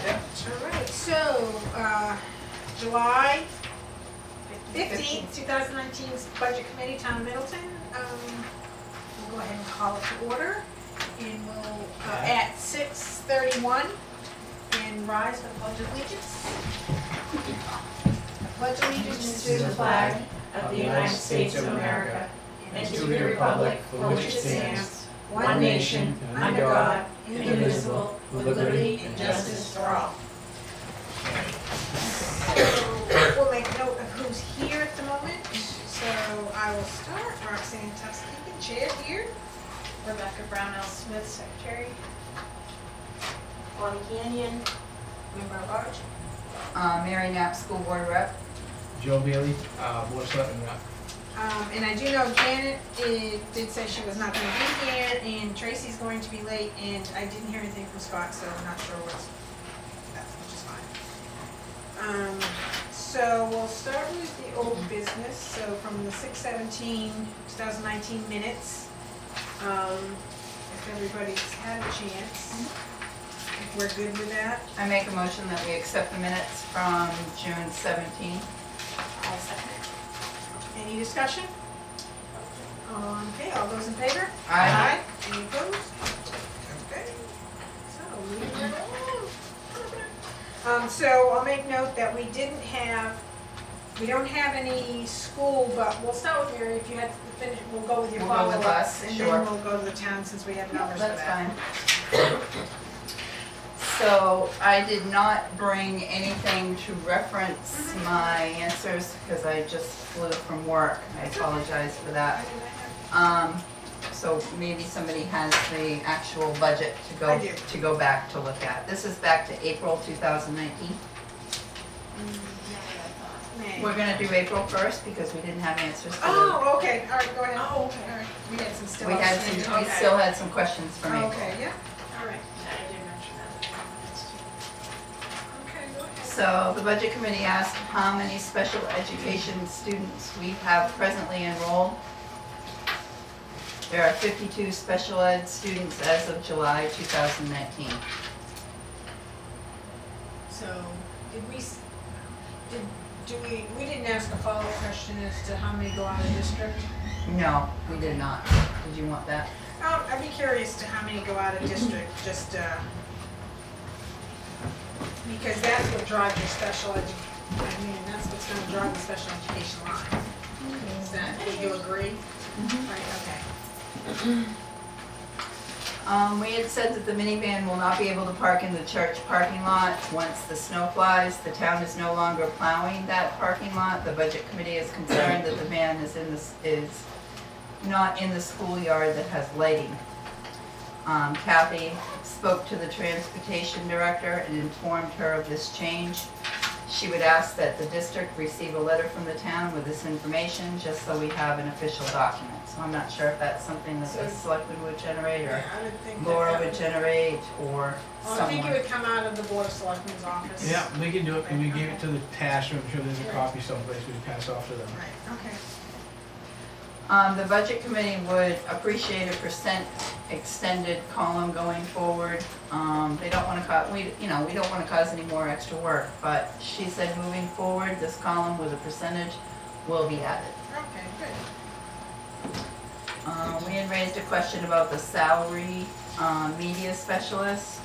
All right, so, July 15th, 2019's Budget Committee, Town of Middleton. We'll go ahead and call it to order, and we'll, at 6:31, and rise for the Pledge of Allegiance. Pledge allegiance To the flag of the United States of America and to the republic for which it stands, one nation, under God, indivisible, with liberty and justice for all. We'll make note of who's here at the moment. So I will start. Roxanne Tuskegee, chair here. Rebecca Brownell Smith, secretary. Bonnie Canyon, member of large. Mary Knapp, school board rep. Joe Bailey, Board of Selectmen rep. And I do know Janet did say she was not going to be here, and Tracy's going to be late, and I didn't hear anything from Scott, so I'm not sure which is fine. So we'll start with the old business. So from the 6/17/2019 minutes, if everybody's had a chance, if we're good with that. I make a motion that we accept the minutes from June 17. I'll second it. Any discussion? Okay, all those in favor? Aye. Any opposed? Okay. So, moving right along. So I'll make note that we don't have any school, but we'll start with Mary. If you had to finish, we'll go with your We'll go with follow-up. us, And sure. then we'll go to the town since we have numbers for That's that. fine. So I did not bring anything to reference my answers because I just flew from work. I apologize for that. So maybe somebody has the actual budget I do. to go back to look at. This is back to April 2019. May. We're gonna do April 1st because we didn't have answers to the. Oh, okay, all right, go ahead. Oh, okay. All right, we had some still We had outstanding. some, we Okay. still had some questions from April. Okay, yeah, All right. I did mention that. okay, go ahead. So the budget committee asked how many special education students we have presently enrolled. There are 52 special ed students as of July 2019. So, we didn't ask a follow-up question as to how many go out of district? No, we did not. Did you want that? I'd be curious to how many go out of district, just, because that's what drives your that's what's gonna drive the special education line. Is that, would you agree? Right, okay. We had said that the minivan will not be able to park in the church parking lot once the snow flies. The town is no longer plowing that parking lot. The budget committee is concerned that the van is not in the schoolyard that has lighting. Kathy spoke to the transportation director and informed her of this change. She would ask that the district receive a letter from the town with this information, just so we have an official document. So I'm not sure if that's something that the selectmen would generate, or Yeah, I would think Laura that would generate, or Well, I think it someone. would come out of the Board of Selectmen's office. Yeah, we can do it, and we gave it to the task, I'm sure there's a copy someplace we can pass off to them. Right, okay. The budget committee would appreciate a percent extended column going forward. They don't wanna we don't wanna cause any more extra work, but she said moving forward, this column with a percentage will be added. Okay, good. We had raised a question about the salary, media specialist.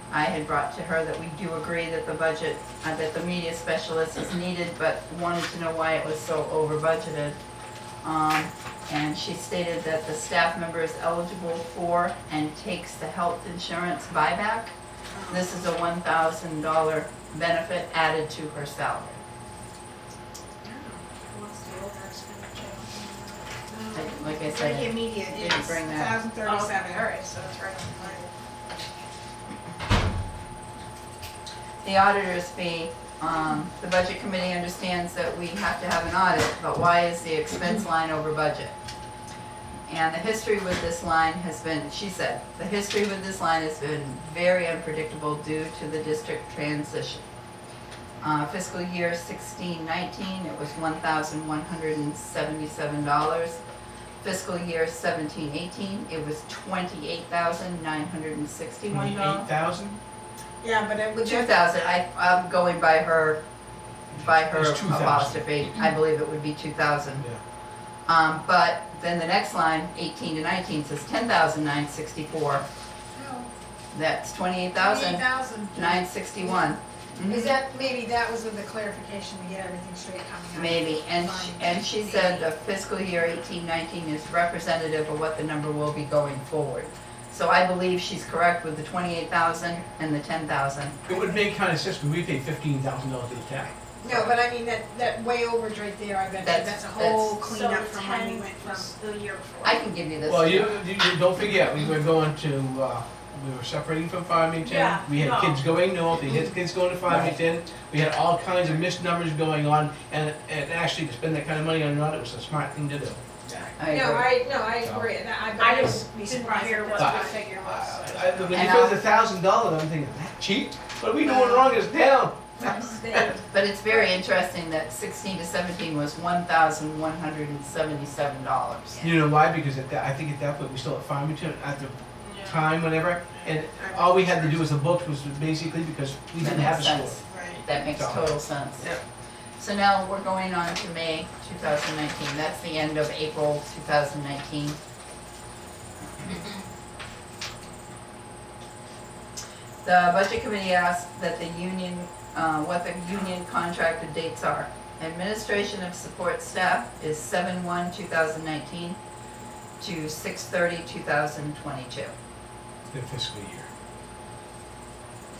I had brought to her that we do agree that the budget, that the media specialist is needed, but wanted to know why it was so over budgeted. And she stated that the staff member is eligible for and takes the health insurance buyback. This is a $1,000 benefit added to her salary. What's the over expenditure? Like I said, Pretty immediate, didn't it's bring that. 1,037. All right, so it's right on The auditor's fee, the budget committee understands that we have to have an audit, but why is the expense line over budget? And the history with this line has been, she said, the history with this line has been very unpredictable due to the district transition. Fiscal year 16-19, it was $1,177. Fiscal year 17-18, it was $28,961. 28,000? Yeah, but it would. 2,000, I'm going by her It's 2,000. apostrophe, I believe it would be 2,000. Yeah. But then the next line, 18 to 19, says 10,964, No, that's 28,000. 28,000. 961. Is that, maybe that was with the clarification to get everything straight coming out? Maybe, and Fine. she said the fiscal year 18-19 is representative of what the number will be going forward. So I believe she's correct with the 28,000 and the 10,000. It would make kind of sense, because we paid $15,000 to the town. No, but I mean, that way overage right there, I bet you, that's a whole cleanup from when we went from. the year before. I can give you this. Well, you don't forget, we were going to, we were separating from Farmington. Yeah, We had no. kids going north, we had kids going to Farmington. We had all kinds of missed numbers going on, and actually to spend that kind of money on an audit was a smart thing to do. I No, agree. I agree, and I I just would be didn't surprised hear if what that's the what figure was. When you And put the $1,000, I'm thinking, that cheap? What are we doing wrong as a town? But it's very interesting that 16 to 17 was $1,177. You know why? Because I think at that point, we still at Farmington at the Yeah. time, whatever, and all we had to do with the books was basically because we That didn't have a makes school. sense. Right. That makes So- total sense. Yeah. So now we're going on to May 2019. That's the end of April 2019. The Budget Committee asked that the union, what the union contracted dates are. Administration of support staff is 7/1/2019 to 6/30/2022. The fiscal year.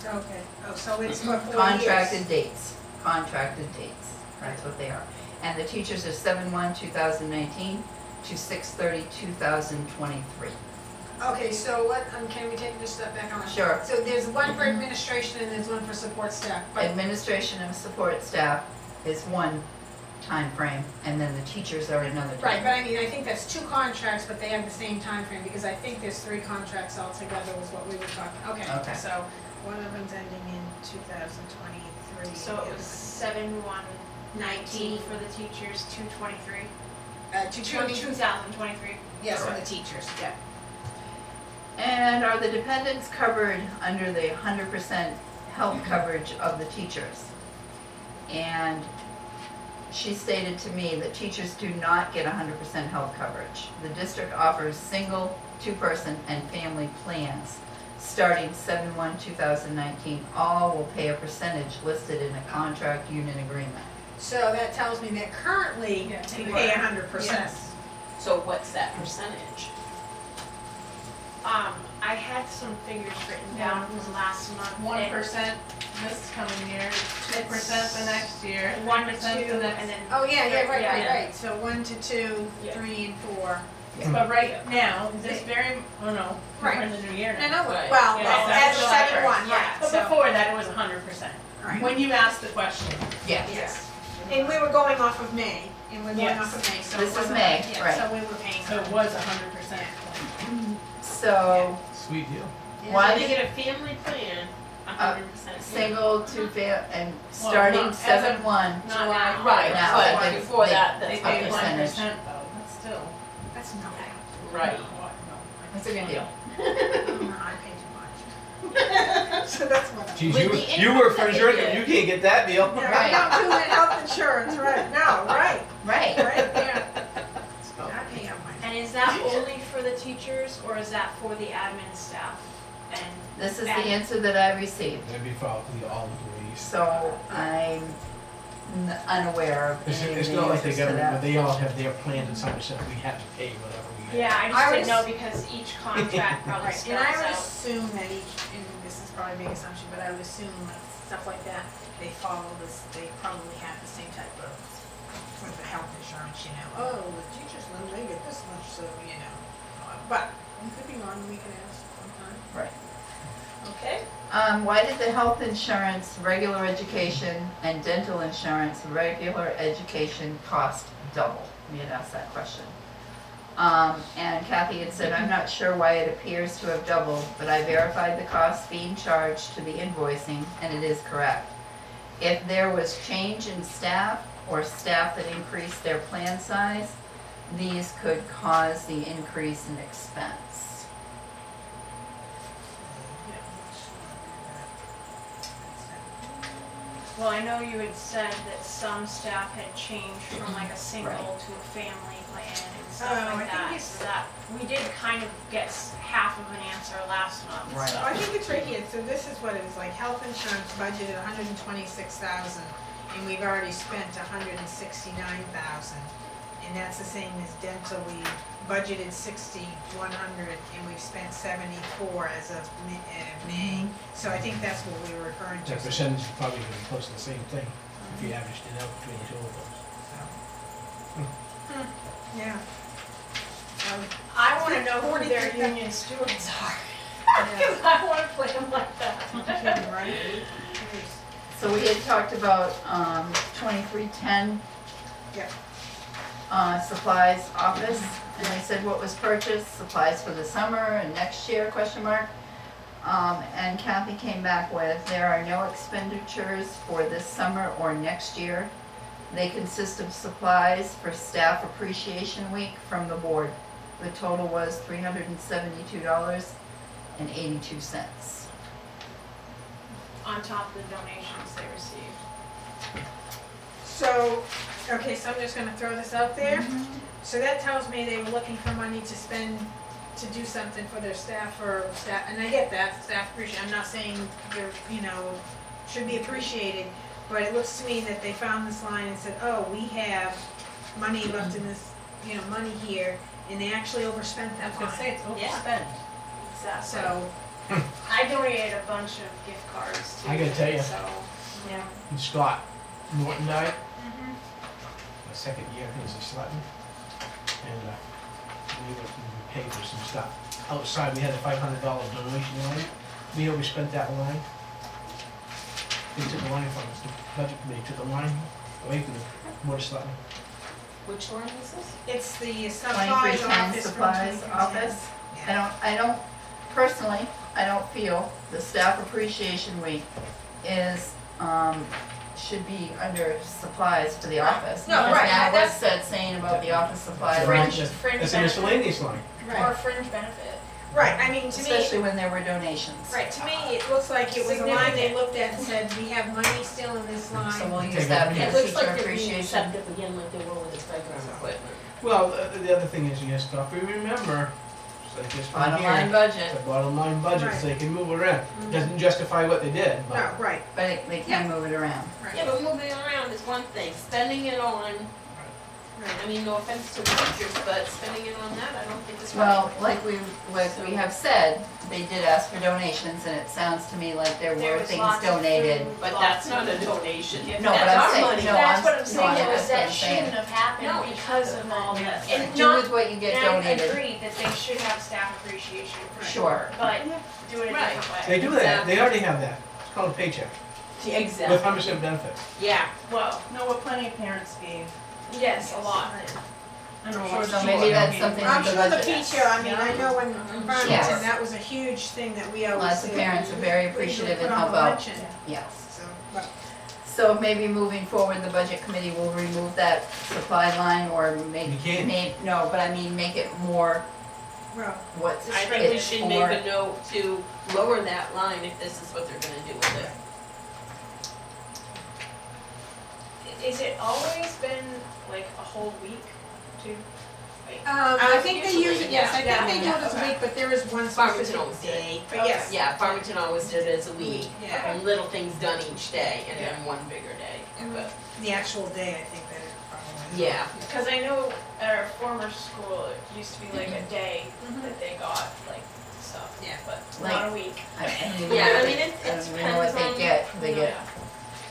Okay, oh, so it's for 4 years. Contracted dates, that's what they are. And the teachers are 7/1/2019 to 6/30/2023. Okay, so what, can we take just a step back on that? Sure. So there's one for administration and there's one for support staff, but, Administration of support staff is one time frame, and then the teachers are another time. right, but I mean, I think that's 2 contracts, but they have the same time frame because I think there's 3 contracts altogether was what we were talking, Okay. okay, so one of them's ending in 2023. So it was 7/1/19 for the teachers, 2/23. 2023. Yes, for the teachers, yeah. And are the dependents covered under the 100% health coverage of the teachers? And she stated to me that teachers do not get 100% health coverage. The district offers single, 2-person, and family plans. Starting 7/1/2019, all will pay a percentage listed in a contract union agreement. So that tells me that currently Yeah, they they pay were. 100%. Yes. So what's that percentage? I had some figures written down from last month. 1% this coming year, 2% the next year, 1 to 2, 3% the next. and then. Oh, yeah, right, Yeah. right. So 1 to 2, Yeah. 3 and 4. But right now, this very, oh no, we're Right. in the new year No, now. no, Right. well, Yeah, that's that's July 7/1, first, right, yeah. But so, before that, it was 100%. right. When you asked the question, Yes. Yes. And we were going off of May, and we're going Yes. off of May, so. This it is wasn't- May, yeah, right. So we were paying. so it was 100%. So, Sweet deal. Yeah. why You did get a family plan, 100%. single, 2 and Well, starting not as of- 7/1? Not July. now. Right, Now, but they- before they- that, They that's pay a 1% percentage. though, but still. That's nothing. right. That's a good deal. No, I pay too much. So that's what. Geez, With you, the you work for input insurance, that and you you can't get that deal. Yeah, Right. I'm not doing health insurance, right, no, right, Right. right there. I pay out my. And is that only for the teachers, or is that for the admin staff? And This is the answer that I received. That'd be for all employees. So I'm unaware of It's, any of it's the not like the answers to government, but that. they all have their plans and some percent we have to pay whatever we get. yeah, I I just didn't was- know because each contract probably Right, and I spells would out. assume that each, and this is probably a big assumption, but I would assume like stuff like that, they follow this, they probably have the same type of, with the health insurance, you know, oh, the teachers, they get this much, so, you know. But, we could be wrong, we could ask sometime. Right. Okay. Why did the health insurance, regular education, and dental insurance, regular education cost double? We had asked that question. And Kathy had said, I'm not sure why it appears to have doubled, but I verified the costs being charged to the invoicing, and it is correct. If there was change in staff or staff that increased their plan size, these could cause the increase in expense. Well, I know you had said that some staff had changed from like a single Right. to a family plan and Oh, stuff I like think that. it's- So that, we did kind of get half of an answer last month, Right. so. I think it's right here, so this is what it was like, health insurance budgeted 126,000, and we've already spent 169,000. And that's the same as dental, we budgeted 6,100, and we've spent 74 as of May. So I think that's what we were referring to. The percentage is probably gonna be close to the same thing, if you averaged it out between the two of those. Yeah. I wanna know who their 43,000. union stewards are. Yeah. Cause I wanna play them like that. Kidding, right? So we had talked about 2310. Yep. Supplies office, and I said what was purchased, supplies for the summer and next year, question mark. And Kathy came back with, there are no expenditures for this summer or next year. They consist of supplies for staff appreciation week from the board. The total was $372.82. On top of the donations they received. So, okay, so I'm just gonna throw this out there. So that tells me they were looking for money to spend, to do something for their staff, or staff, and I get that, staff appreciate, I'm not saying they're, should be appreciated, but it looks to me that they found this line and said, oh, we have money left in this, money here, and they actually overspent I that was gonna line. say, it's Yeah. overspent. Exactly. So, I donated a bunch of gift cards too. I gotta tell ya. So, yeah. And Scott Norton died, mhm. my second year, he was a Sutton. And, we paid for some stuff. Outside, we had a $500 donation line, we overspent that line. They took the line from us, the budget committee took the line away from the Board of Selectmen. Which line is this? It's the supplies 2310 office from supplies 2310. office. I don't, personally, I don't feel the staff appreciation week is, should be under supplies for the office. No, Because right, now what's that's- said saying about the office supplies, Fringe, That's- fringe That's a benefit. miscellaneous line. Or fringe benefit. Right, I mean, to me, especially when there were donations. right, to me, it looks like it was a line they looked at and said, we have money still in this line. So we'll Take use it that from for here. It looks teacher like they're being appreciation. receptive again like they were with the playground equipment. Well, the other thing is, yes, Scott, we remember, just like this one Bottom line here, budget, the bottom line budget, Right. so they can move around. Mhm. Doesn't justify what they did, No, but right, but they can move it around. Yeah, right, but moving around is one thing, spending it on, I right. mean, no offense to the teachers, but spending it on that, I don't think is right. Well, like we have said, they did ask for donations, and it sounds to me like there There were was things lots of donated. food, But lots that's of- not a donation. No, but That's I'm our saying, money. no, That's what I'm no, saying, that's though, is what that I'm saying. shouldn't have happened No, because of all this. Yes. And Do not, with what you get and I donated. agree that they should have staff appreciation for Right. Sure. but do it a Right. different way. they do that, they already have that. It's called a paycheck, with Exactly. 100% benefits. Yeah. Well, No, what plenty of parents gave. yes, a lot. I'm Sure, sure So maybe that's something I'm that the sure the budget. PTO, I mean, I know in Farmington, Yes. that was a huge thing that we always Lots did. of parents are very We appreciative put and on help the out. luncheon, Yes. so, but, So maybe moving forward, the budget committee will remove that supply line or make, You can. no, but I mean, make it more well, what's I think we it's should for. make a note to lower that line if this is what they're gonna do with it. Is it always been like a whole week too? I think they use it, Usually, yes, I yeah. think they do it as a Okay. week, but there is one Farmington specific always did. day, but yes. Yeah, Farmington always did it as a week, Yeah. and little things done each day, and then one bigger day, but, The actual day, I think that it probably is. yeah. Because I know at our former school, it used to be like a day that they got like stuff, Yeah. but Like- not a week. I don't even Yeah, know I what mean, they- it I don't even know what depends they get, they get,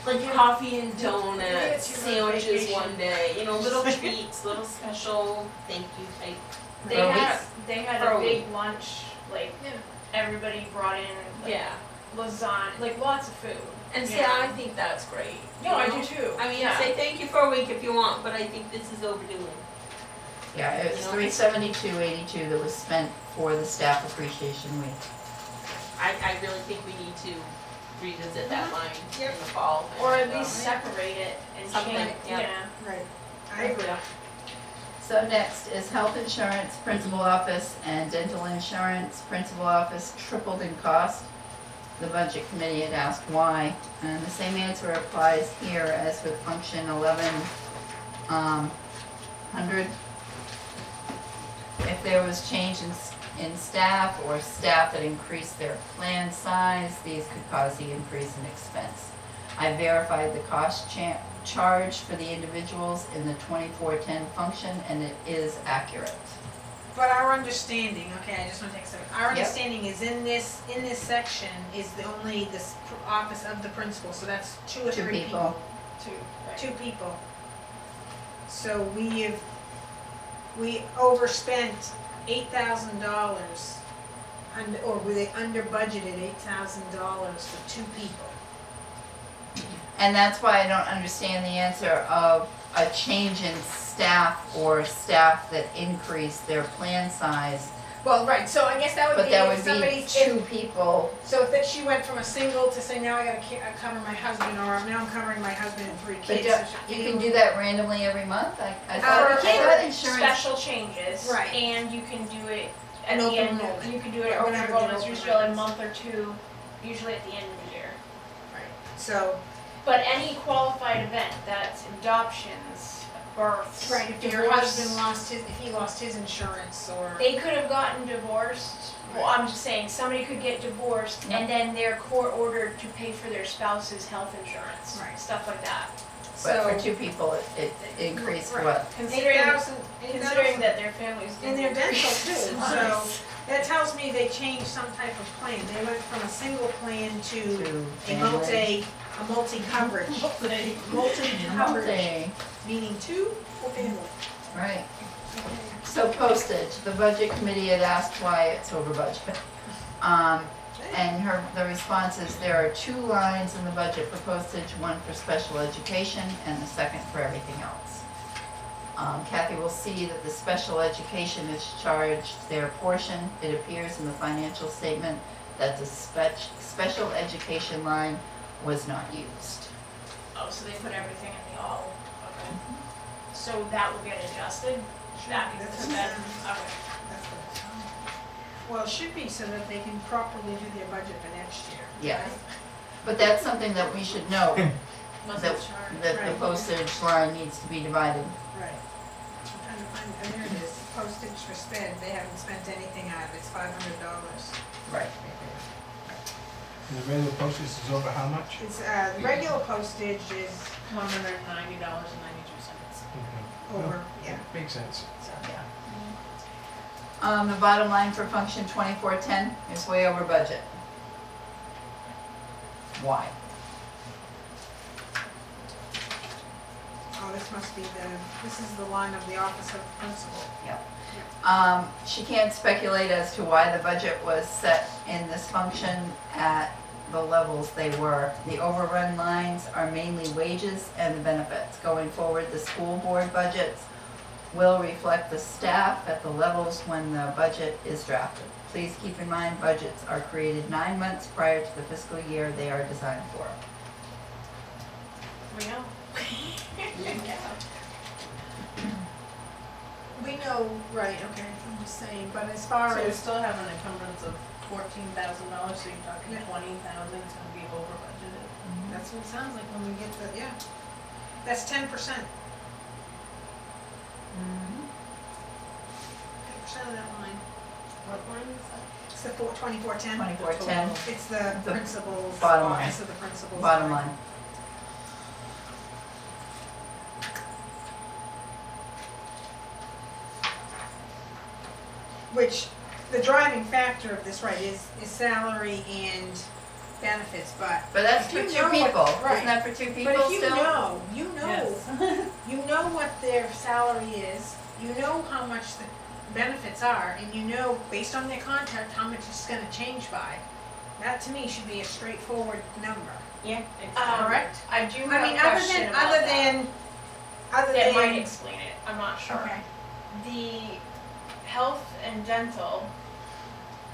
Like coffee and Maybe donuts, it's your sandwiches vacation. one day, little treats, little special thank you type. They For a had For a a big lunch, like Yeah. everybody brought in like, Yeah, lasagna, like lots of food. and see, Yeah. I think that's great. No, you I know? do too. I mean, Yeah. say thank you for a week if you want, but I think this is overdoing. yeah, it was You know? 372.82 that was spent for the staff appreciation week. I really think we need to revisit that line Yep. in the fall. Or at and, least separate it and Something, change, yeah. Right, I agree. So next is health insurance, principal office, and dental insurance. Principal office tripled in cost. the budget committee had asked why, and the same answer applies here as with function 1100. If there was change in staff or staff that increased their plan size, these could cause the increase in expense. I verified the cost charge for the individuals in the 2410 function, and it is accurate. But our understanding, okay, I just want to take a second. Our Yep. understanding is in this section is only the office of the principal, so that's two or Two three people. people. Right. Two people. So we overspent $8,000, or were they under budgeted $8,000 for two people? And that's why I don't understand the answer of a change in staff or staff that increased their plan size. Well, right, so I guess that would But be that if would be somebody's, two people. so if she went from a single to say, now I gotta cover my husband, or now I'm covering my husband and three But kids. so you can do that randomly every month? I we thought can't. insurance. Special changes. Right. And you can do it at An the open end, enrollment. you can do it Or over whatever the enrollments, open usually a enrollments. month or two, usually at the end of the year. So, But any qualified event, that's adoptions, births, right, if your husband if he lost his insurance, or. They could have gotten divorced. Well, I'm just saying, somebody could get divorced Yep. and then they're court ordered to pay for their spouse's health insurance, Right. stuff like that. But for So, two people, it increased Right. what? Considering, 8,000 considering that their families. And they're dental too, Nice. so that tells me they changed some type of plan. They went from a single plan to To a family. multi-coverage. Multi-coverage, Multi, meaning two or family. right. So postage, the budget committee had asked why it's over budget. And the response is there are two lines in the budget for postage, one for special education and the second for everything else. Kathy will see that the special education is charged their portion. It appears in the financial statement that the special education line was not used. Oh, so they put everything in the all, okay. So that will get adjusted? That because it's been, okay. Well, it should be so that they can properly do their budget for next year. Yes. But that's something that we should know, Monthly that, charge. that the Right. postage line needs to be divided. Right. I'm trying to find, and there it is, postage for sped, they haven't spent anything out of it, it's $500. Right. And the regular postage is over how much? It's, the regular postage is $190.92. over, yeah. Makes sense. So, Yeah. The bottom line for function 2410 is way over budget. Why? Oh, this must be this is the line of the office of principal. She can't speculate as to why the budget was set in this function at the levels they were. The overrun lines are mainly wages and the benefits. Going forward, the school board budgets will reflect the staff at the levels when the budget is drafted. Please keep in mind, budgets are created 9 months prior to the fiscal year they are designed for. We know. We know, right, okay, I'm just saying, but as far So we as, still have an encumbrance of $14,000, so you're talking Yeah. 20,000 is gonna be over budgeted. that's what it sounds like when we get the, yeah. That's 10%. 10% of that line. What line is that? It's the 2410. 2410, It's the The principal's, bottom line. office of the principal's. bottom line. Which, the driving factor of this, right, is salary and benefits, but. But that's for You two know what- people. right. Isn't that for two people But if you still? know, Yes. you know what their salary is, you know how much the benefits are, and you know, based on their contract, how much it's gonna change by. That to me should be a straightforward number, Yeah. correct? I do have I mean, a question about that. Other That might than, explain it, I'm not sure. okay, The health and dental,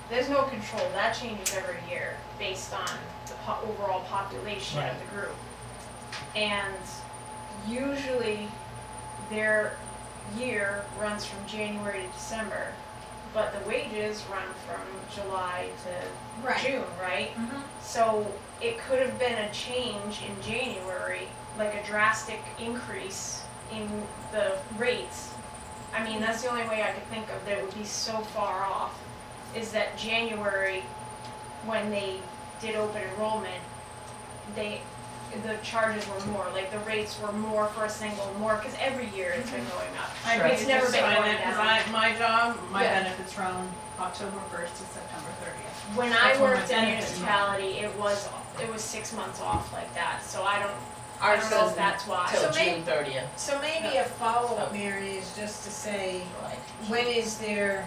there's no control, that changes every year based on the overall population of Right. the group. And usually their year runs from January to December. but the wages run from July to Right. June, right? Mhm. So it could have been a change in January, like a drastic increase in the rates. I mean, that's the only way I could think of that would be so far off, is that January, when they did open enrollment, the charges were more, like the rates were more for a single, more, because every year it's been going up. I Sure. hate It's to never just been find going it, cause down. my job, my Yeah. benefits run October 1st to September 30th. When I That's when my worked in benefits run. municipality, it was 6 months off like that, so I don't Ours know if says that's why. till So may- June 30th. So maybe a follow-up, Mary, is just to say, when is their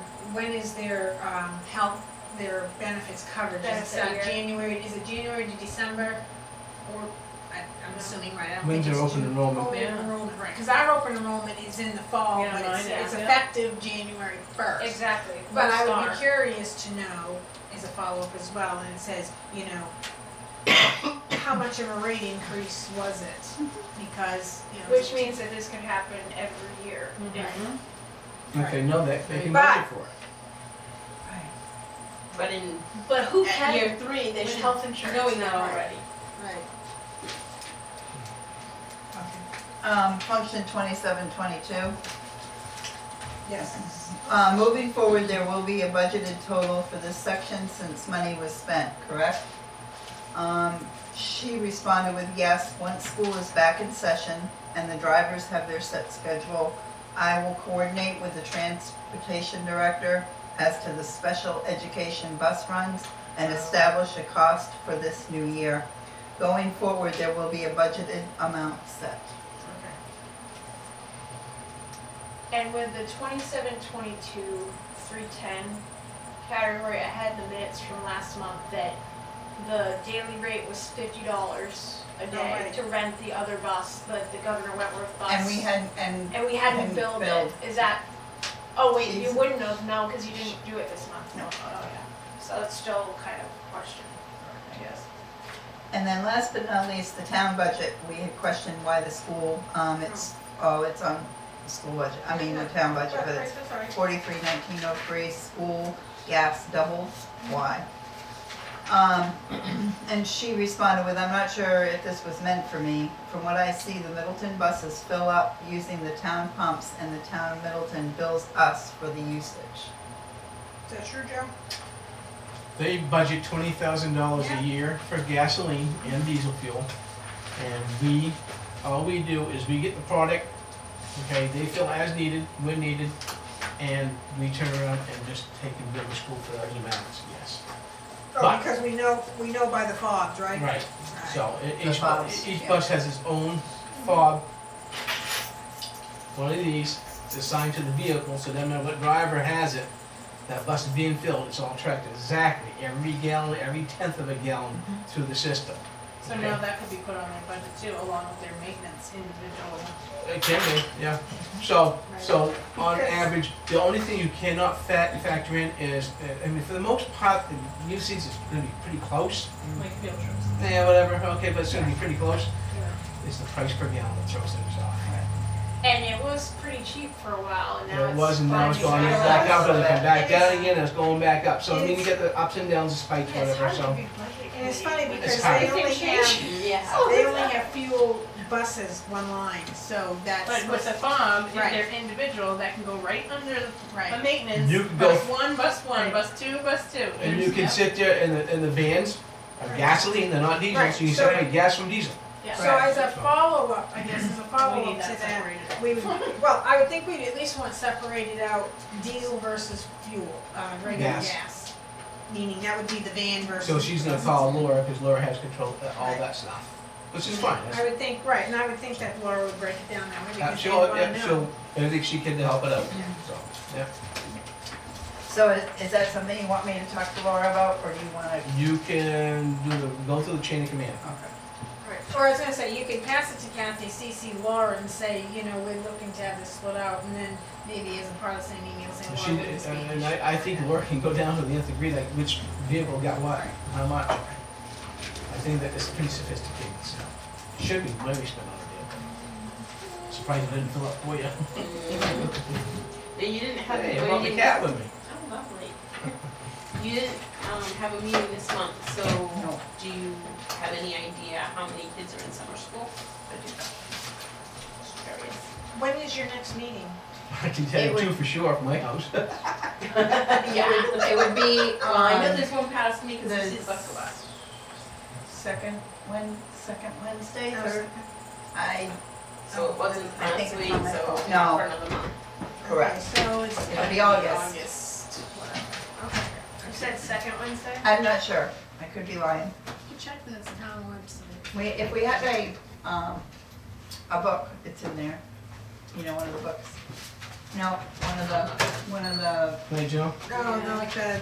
health, their benefits coverage? Is Benefit year. January, is it January to December? Or, I'm assuming, right, I don't think When's it's their open June. enrollment? Open Yeah. enrollment, right, cause our open enrollment is in the fall, Yeah, but mine it's is, yeah. effective January 1st. Exactly. But I would Most be are. curious to know, as a follow-up as well, and it says, how much of a rate increase was it? Because, Which means that this could happen every year. If they know that, they can But- budget for it. But in But who at can, year 3, they with should health insurance knowing that now? already. Right. Okay, Function 2722. yes. Moving forward, there will be a budgeted total for this section since money was spent, correct? She responded with yes, once school is back in session and the drivers have their set schedule, I will coordinate with the transportation director as to the special education bus runs and establish a cost for this new year. Going forward, there will be a budgeted amount set. And with the 27-22 310 category, I had the minutes from last month that the daily rate was $50 a day right. to rent the other bus, the Governor Wentworth bus. And we hadn't And we hadn't hadn't billed billed. it. Is that, oh wait, you She's- wouldn't have, no, because you didn't do it this month. No. Oh, yeah. So it's still kind of a question, I guess. And then last but not least, the town budget, we had questioned why the school, it's on the school budget, I mean, the town budget, but it's Sorry. 431903, school gas doubled, why? And she responded with, I'm not sure if this was meant for me. From what I see, the Middleton buses fill up using the town pumps and the town of Middleton bills us for the usage. Is that true, Joe? They budget $20,000 Yeah. a year for gasoline and diesel fuel. And all we do is we get the product, okay, they fill as needed, when needed, and we turn around and just take and bill the school for those amounts, yes. Oh, But- because we know by the fobs, right? Right, so The fobs, each yeah. bus has its own fob. One of these is assigned to the vehicle, so no matter what driver has it, that bus is being filled, it's all tracked exactly, every gallon, every tenth of a gallon through the system. So now that could be put on their budget too, along with their maintenance individual. It can be, yeah. So on average, the only thing you cannot factor in is, I mean, for the most part, the usage is gonna be pretty close. Like field trips. Yeah, whatever, okay, but it's gonna be pretty close. Yeah. It's the price per gallon that throws things off. And it was pretty cheap for a while, and now It it's. was, and now it's going plunging back up, and down. it come back down again, and it's going back up. So I mean, you get the ups and downs, the spikes, Yeah, it's whatever, hard to so. be budget And it's funny committee. because hard. they only have, Yeah. they only have fuel buses, one line, so that's. But with the fob, if Right. they're individual, that can go right under the Right. maintenance. You can go- Bus one, bus one, Right. bus two, bus two. And you can Yep. sit there in the vans, are gasoline, they're not diesel, Right, so you so- separate gas from diesel. Yeah. So as a follow-up, I guess, as a We follow-up need to that that, separated. we would, well, I would think we'd at least want separated out diesel versus fuel, regular Gas. gas. Meaning that would be the van versus. So she's gonna call Laura, because Laura has control of all that stuff, which is fine. I would think, right, and I would think that Laura would break it down that way because they She'll, wanna yeah, know. I think she can help it out, so, yeah. So is that something you want me to talk to Laura about, or do you wanna? You can go through the chain of command. Okay. Right. Or I was gonna say, you could pass it to Kathy, CC Laura and say, we're looking to have this split out, and then maybe as a part of the same email, say, She, Laura, would this be? and I think Laura can go down to the nth degree, like which vehicle got what, how much. I think that it's pretty sophisticated, so. Should be way we spent on a vehicle. Surprised it didn't fill up for you. You didn't have Hey, to I brought my cat with me. Oh, wow. You didn't, have a meeting this month, so No. do you have any idea how many kids are in summer school? I do not. Just curious. When is your next meeting? I can tell It you would- two for sure from my house. It would be Well, I know on there's one past me, cause I see the the bus go by. second Wednesday, No, third. I, So it wasn't I think last week, it's on so my- for No. another month. correct. Okay, so it's. It'll be August. August, whatever. Okay. You said second Wednesday? I'm not sure. I could be lying. You check the town website. If we had a book, it's in there. You know, one of the books. No, one of the, Hey, Joe? No, no, like the,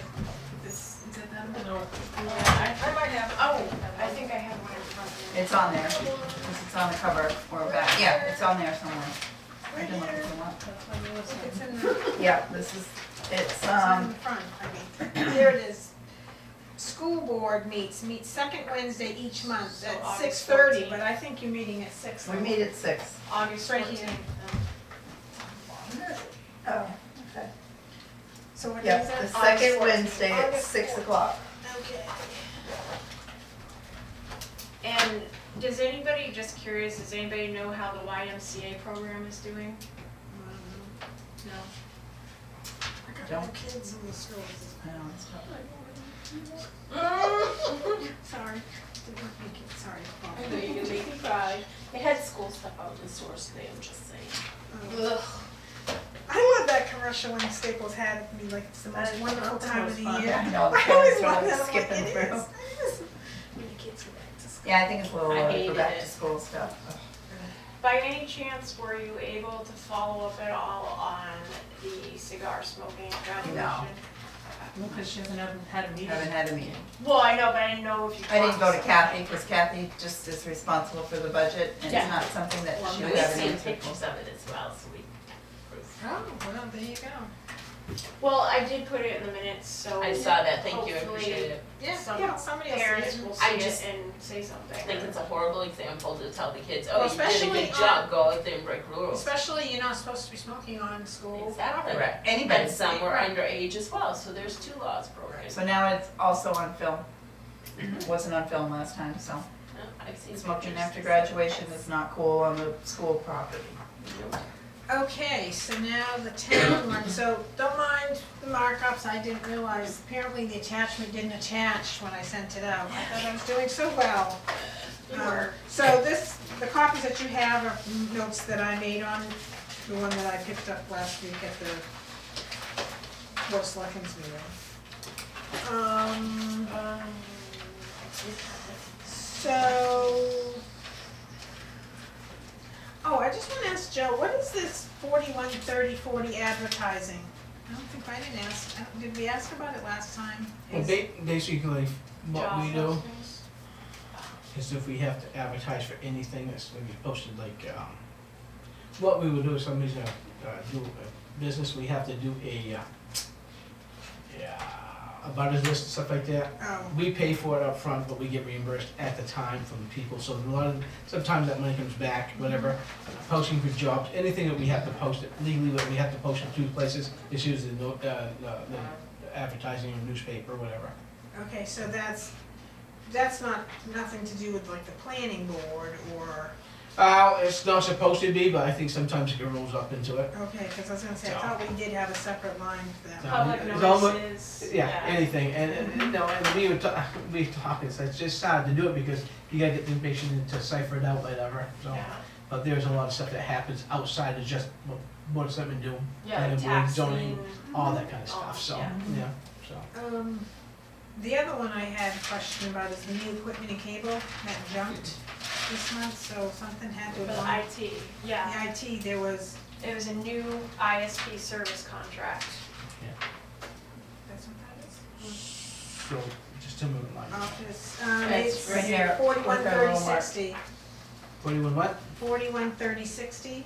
This, is it them? No. I might have, oh, I think I have one in front of me. it's on there. It's on the cover or back. Yeah, it's on there somewhere. I can look if you want. That's what it was. it's in the, Yeah, it's, it's in the front, I mean. Here it is. School board meets second Wednesday each month So at August 6:30, 14th. but I think you're meeting at 6. we meet at 6. August Right 14th. here. Oh, okay. So what Yeah, is it? the second 14th. Wednesday at August 6 14th. o'clock. Okay. And does anybody, just curious, does anybody know how the YMCA program is doing? No? I got Don't. no kids in the schools. I know, it's tough. Sorry. Didn't make it, sorry. I know you're gonna make me cry. They had school stuff out in the stores today, I'm just saying. Ugh. I love that commercial when Staples had it, be like, it's the most That is wonderful not the time of most the fun. year. I know, the I always parents love are that, I'm like, skipping it through. is. When the kids go back to school. Yeah, I think it's a little I early hated for back it. to school stuff. By any chance, were you able to follow up at all on the cigar smoking evaluation? Well, because she hasn't had a meeting. Haven't had a meeting. Well, I know, but I didn't know if you. I didn't go to talked Kathy because Kathy just is responsible for the budget and it's Yeah. not something that Well, she we've would have an seen answer for. pictures of it as well, so we. Oh, well, there you go. Well, I did put it in the minutes, so. I saw that, thank you, I hopefully appreciate it. Yeah, Some yeah, somebody else Parents did. will I see just it and say something. I think it's a horrible example to tell the kids, Well, oh, you did a especially good job, go out there and break rules. Especially, you're not supposed to be smoking on school. Exactly. Correct. Anybody. And some were Right. underage as well, so there's 2 laws broken. So now it's also on film. Wasn't on film last time, so I've seen smoking pictures. after graduation is not cool on the school property. Okay, so now the town one, so don't mind the markups, I didn't realize, apparently the attachment didn't attach when I sent it out. I thought I was doing so well. You were. So this, the copies that you have are notes that I made on the one that I picked up last week at the Board of Selectmen's meeting. So, oh, I just wanna ask Joe, what is this 41-30-40 advertising? I don't think I didn't ask, did we ask about it last time? Well, basically, what Job we do postings. is if we have to advertise for anything that's gonna be posted, like, what we would do if somebody's gonna, do a business, we have to do a butters list and stuff like that. Oh, We pay for it up front, but we get reimbursed at the time from the people, so a lot of, sometimes that money comes back, whatever. Posting for jobs, anything that we have to post it legally, that we have to post in 2 places, is usually the advertising in newspaper, or whatever. okay, so that's not, nothing to do with like the planning board or, It's not supposed to be, but I think sometimes it rolls up into it. okay, cause I was gonna say, I thought we did have a separate line for that. No. Public It's almost- notices. Yeah, anything, and no, and we were talking, it's just sad to do it because you gotta get the information to cipher it out, whatever, so. Yeah, But there's a lot of stuff that happens outside of just what something do, yeah, like planning board, zoning, taxing. all that kind of Oh, stuff, so, yeah. yeah, so. The other one I had a question about is the new equipment and cable that jumped this month, so something had to For have the gone. IT, yeah. The IT, there was, It was a new ISP service contract. that's what that is? So, just tell me what line. Office, It's it's right here. 41-30-60. 41 what? 41-30-60,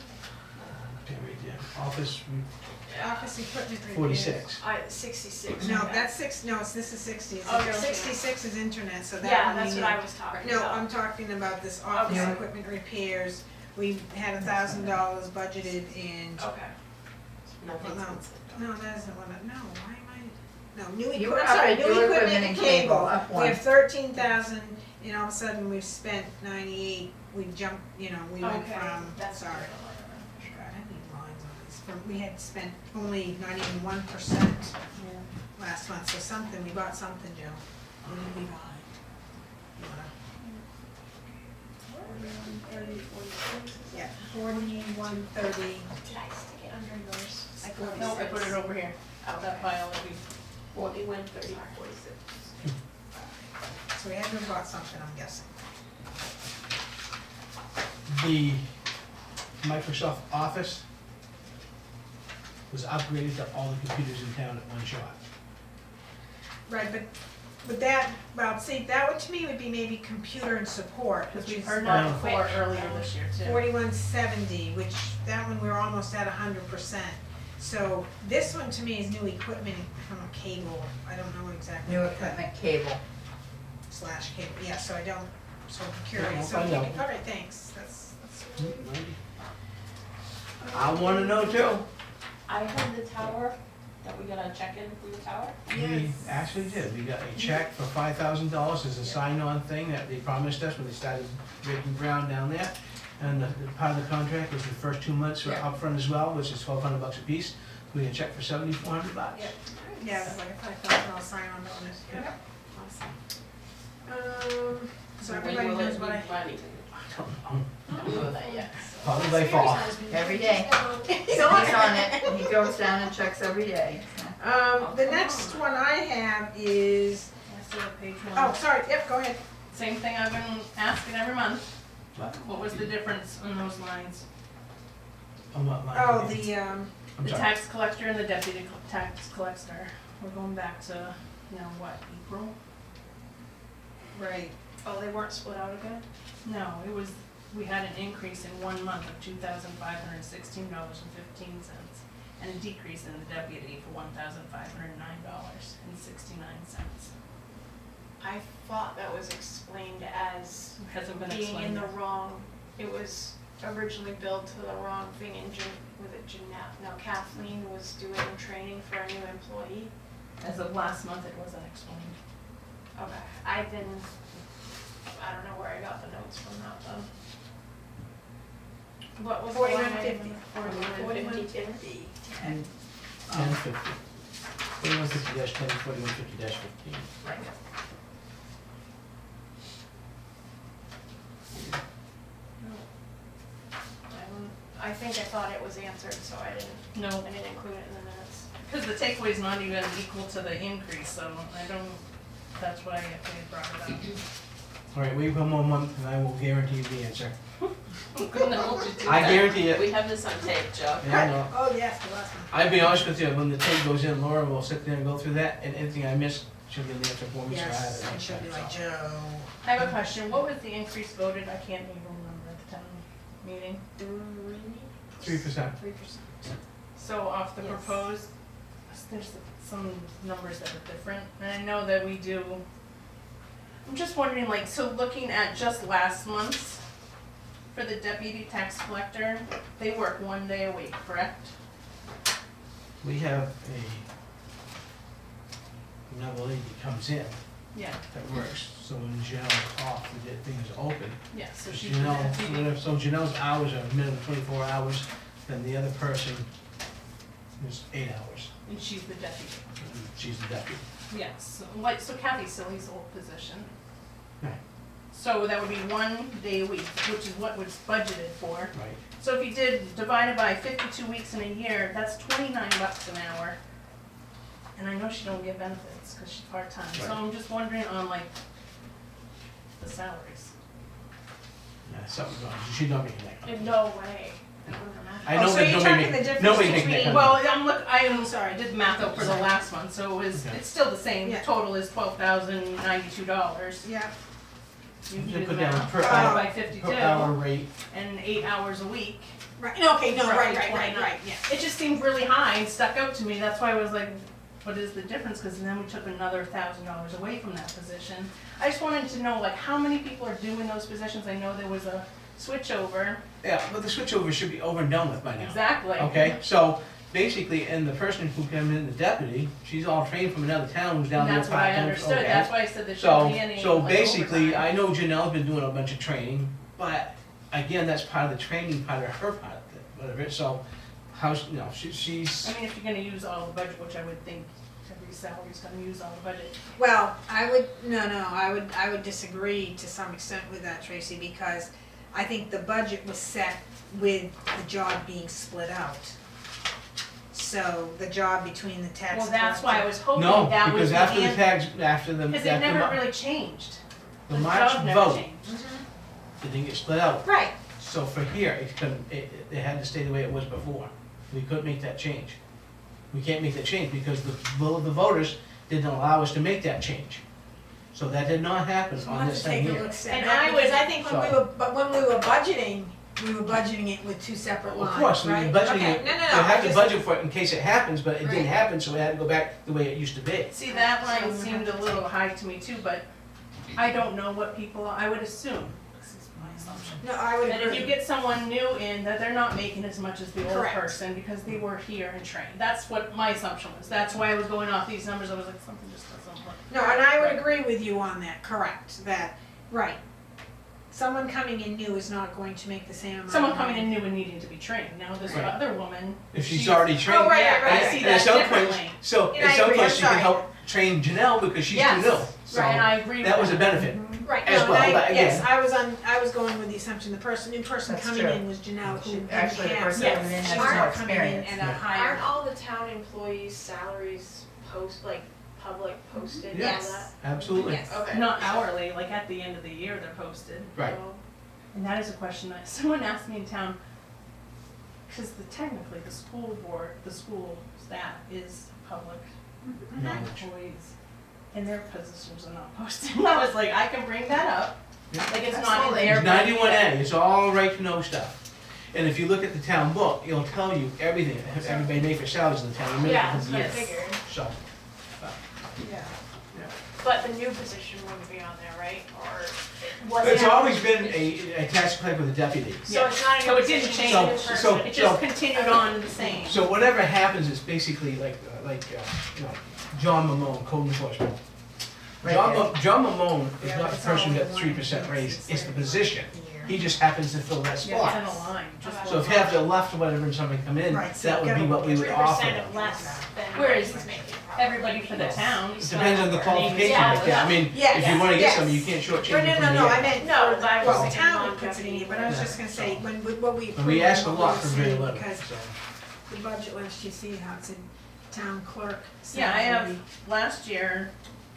Can't read, yeah, office, office equipment repairs. 46. 66. No, okay. that's this is 60. It's Okay, okay. 66 is internet, so that Yeah, one we that's need. what I was talking No, about. I'm talking about this office Okay. equipment repairs. We had $1,000 budgeted and, Okay. Nothing's No. been said. no, that isn't what I, no, why am I? new You equipment, were sorry, up at new new equipment and cable. up We one. have 13,000, and all of a sudden we've spent 98, we jumped, you know, we went Okay, from, that's sorry. a different line. God, I need lines on this, we had spent only not even 1% last month, so something, we bought something, Joe. What did we buy? You wanna- Yeah, 4130. Did I stick it under yours? I Forty. put No, I put it over here, that pile that we, 41, 30, 46. So we had to have bought something, I'm guessing. The Microsoft Office was upgraded to all the computers in town at one shot. Right, but that, well, see, that would, to me, would be maybe computer and support, because which we've is heard not that before earlier this year too. 4170, which, that one, we're almost at 100%. So this one, to me, is new equipment from a cable, I don't know exactly. New what that- equipment cable. Slash cable, yeah, so I don't, so I'm Yeah, we'll curious, so find if you out. can, all right, thanks, that's. I wanna know too. I heard the tower, that we got a check-in for the tower. We actually did, we got a check for $5,000 as a sign-on thing that they promised us when they started breaking ground down there. And the part of the contract was the first 2 months were Yeah. upfront as well, which is $1,200 a piece. We get a check for $7,400. Yep. Yeah, it's like a $5,000 sign-on bonus, yeah. So everybody When will knows it what I. be running? I don't know. Don't know that yet. Probably by fall. Every day. He's on it. He goes down and checks every day. The next one I have is, I still have page oh, one. sorry, yep, go ahead. Same thing I've been asking every month. What? What was the difference in those lines? On what line? Oh, again? the, I'm The sorry. tax collector and the deputy tax collector. We're going back to, now what, April? right, Oh, they weren't split out again? No, it was, we had an increase in 1 month of $2,516.15, and a decrease in the deputy for $1,509.69. I thought that was explained as Hasn't been being in explained the yet. wrong, it was originally billed to the wrong thing in with it Jeanette. Now Kathleen was doing training for a new employee. As of last month, it wasn't explained. Okay, I don't know where I got the notes from that though. What was the line item? 4150. 4150. And, 1050. 4150-10, 4150-15. right. I think I thought it was answered, so I didn't No, include it in the minutes. because the takeaway is not even equal to the increase, so I don't, that's why I brought it up. All right, wait one more month and I will guarantee you the answer. I'm gonna hold you to I that. guarantee it. We have this on tape, Joe. Yeah, I know. Oh, yes, the last one. I'll be honest with you, when the tape goes in, Laura will sit there and go through that, and anything I miss, she'll give the answer for me, so I have Yes, it. and she'll be like, Joe. I have a question. What was the increase voted? I can't even remember at the town meeting. 3%. 3%. So off the Yes. proposed, there's some numbers that are different, and I know that we do. I'm just wondering, like, so looking at just last month's, for the deputy tax collector, they work 1 day a week, correct? We have another lady comes in Yeah. that works, so when Janelle's off, the thing is open. Yeah, so she's the Janelle, deputy. so Janelle's hours are a minimum 24 hours, then the other person is 8 hours, And she's the deputy. and she's the deputy. Yes, like, so Kathy Silly's old position. Right. So that would be 1 day a week, which is what was budgeted for. Right. So if you did divide it by 52 weeks in a year, that's $29 an hour. And I know she don't get benefits because she's part-time, so Right. I'm just wondering on like the salaries. Yeah, something's wrong, she's not making that. In no way. It wouldn't matter. I know so there's you're nobody talking the making, difference nobody making that between- kind of. Well, I'm sorry, I did the math out for the last one, so Okay. it's still the same, Yeah. total is $12,092. Yeah, You Just do the put down math, per divide hour- by Per 52, hour rate, and 8 hours a week. right, okay, no, For right, $29. yeah. It just seemed really high and stuck out to me, that's why I was like, what is the difference? Because then we took another $1,000 away from that position. I just wanted to know, like, how many people are doing those positions? I know there was a switchover. yeah, but the switchover should be over and done with by now. Exactly. Okay, so basically, and the person who came in, the deputy, she's all trained from another town who's down And there that's what I part-time. understood, okay? that's why I said there shouldn't be any, So like, basically, overtime. I know Janelle's been doing a bunch of training, but again, that's part of the training, part of her part of it, whatever, so how's, you know, she's, I mean, if you're gonna use all the budget, which I would think every salary's gonna use all the budget. Well, I would disagree to some extent with that, Tracy, because I think the budget was set with the job being split out. So the job between the tax. Well, that's why I was hoping no, that was because the after the answer. tax, after the, Because it after never the really changed. the The March job never vote, changed. it didn't get split out. Right, So for here, it couldn't, it had to stay the way it was before. We couldn't make that change. We can't make that change because the will of the voters didn't allow us to make that change. So that did not happen so we'll on have this to thing take a here. look at And that, I was- because I think when we So- were, but when we were budgeting it with two separate Of lines, course, we were right? budgeting Okay, it, no, we I have to just- budget for it in case it happens, but it Right. didn't happen, so we had to go back the way it used to be. See, that line So- seemed a little high to me too, but I don't know what people, I would assume, this is my assumption. No, I would That agree. if you get someone new in, that they're not making as much as the old Correct. person because they were here and trained. That's what my assumption was. That's why I was going off these numbers. I was like, something just doesn't look. No, and I would right. agree with you on that, correct, that, right. Someone coming in new is not going to make the same amount. Someone of coming money. in new and needing to be trained. Now this Right. other woman. If she's already trained. Oh, right, Yeah, right, right. I see And that at some point, differently. so And I at some agree, point, I'm she can sorry. help train Janelle because she's Yes. too new. So Right, and I agree with that was a benefit. Right, as no, well, and but yes, again- I was going with the assumption, new person That's coming true. in was Janelle, who didn't Actually, the have. person Yes. coming in She's has Aren't more not coming in experience. at a Yeah. higher. Aren't all the town employees' salaries public posted and all Yes. that? Absolutely. Yes. Okay. Not hourly, like at the end of the year they're posted. Right. So- And that is a question that someone asked me in town, because technically the school board, the school staff is public Knowledge. employees, and their positions are not posted. And I was like, I can bring that up, Yeah. like it's not in Absolutely. there. It's 91A, it's all right to know stuff. And if you look at the town book, it'll tell you everything, everybody made for salaries in the town, in Yeah, the that's what I Yes. figured. So, Yeah. But the new position wouldn't be on there, right? Or it wasn't? it's always been a tax collector with a deputy. So it's not a So new it didn't position, change. it's a new So- person. It just continued on the same. So whatever happens is basically you know, John Mamone, code enforcement. Right John Mamone is Yeah, not but the it's person all who in got line. 3% raise, It's it's the like position. a year. He just happens to fill that Yeah, it's spot. in a line, just So if one half the line. left or whatever and somebody come in, Right, so that would you be gotta what we would 3% offer. of less than Where what is- he's making. probably. Everybody for the town. It depends on the qualification Yeah, like that. I mean, Yes, if you wanna get yes. some, you can't shortchange But it from no, the I other. meant, No, for- but I was well, the thinking town puts it in longevity. here, but I was Yeah. just gonna say, when, what we But approved. we ask a what lot we for were very saying, little, Because so. the budget list, you see how it's in town clerk. Yeah, I have salary, last year,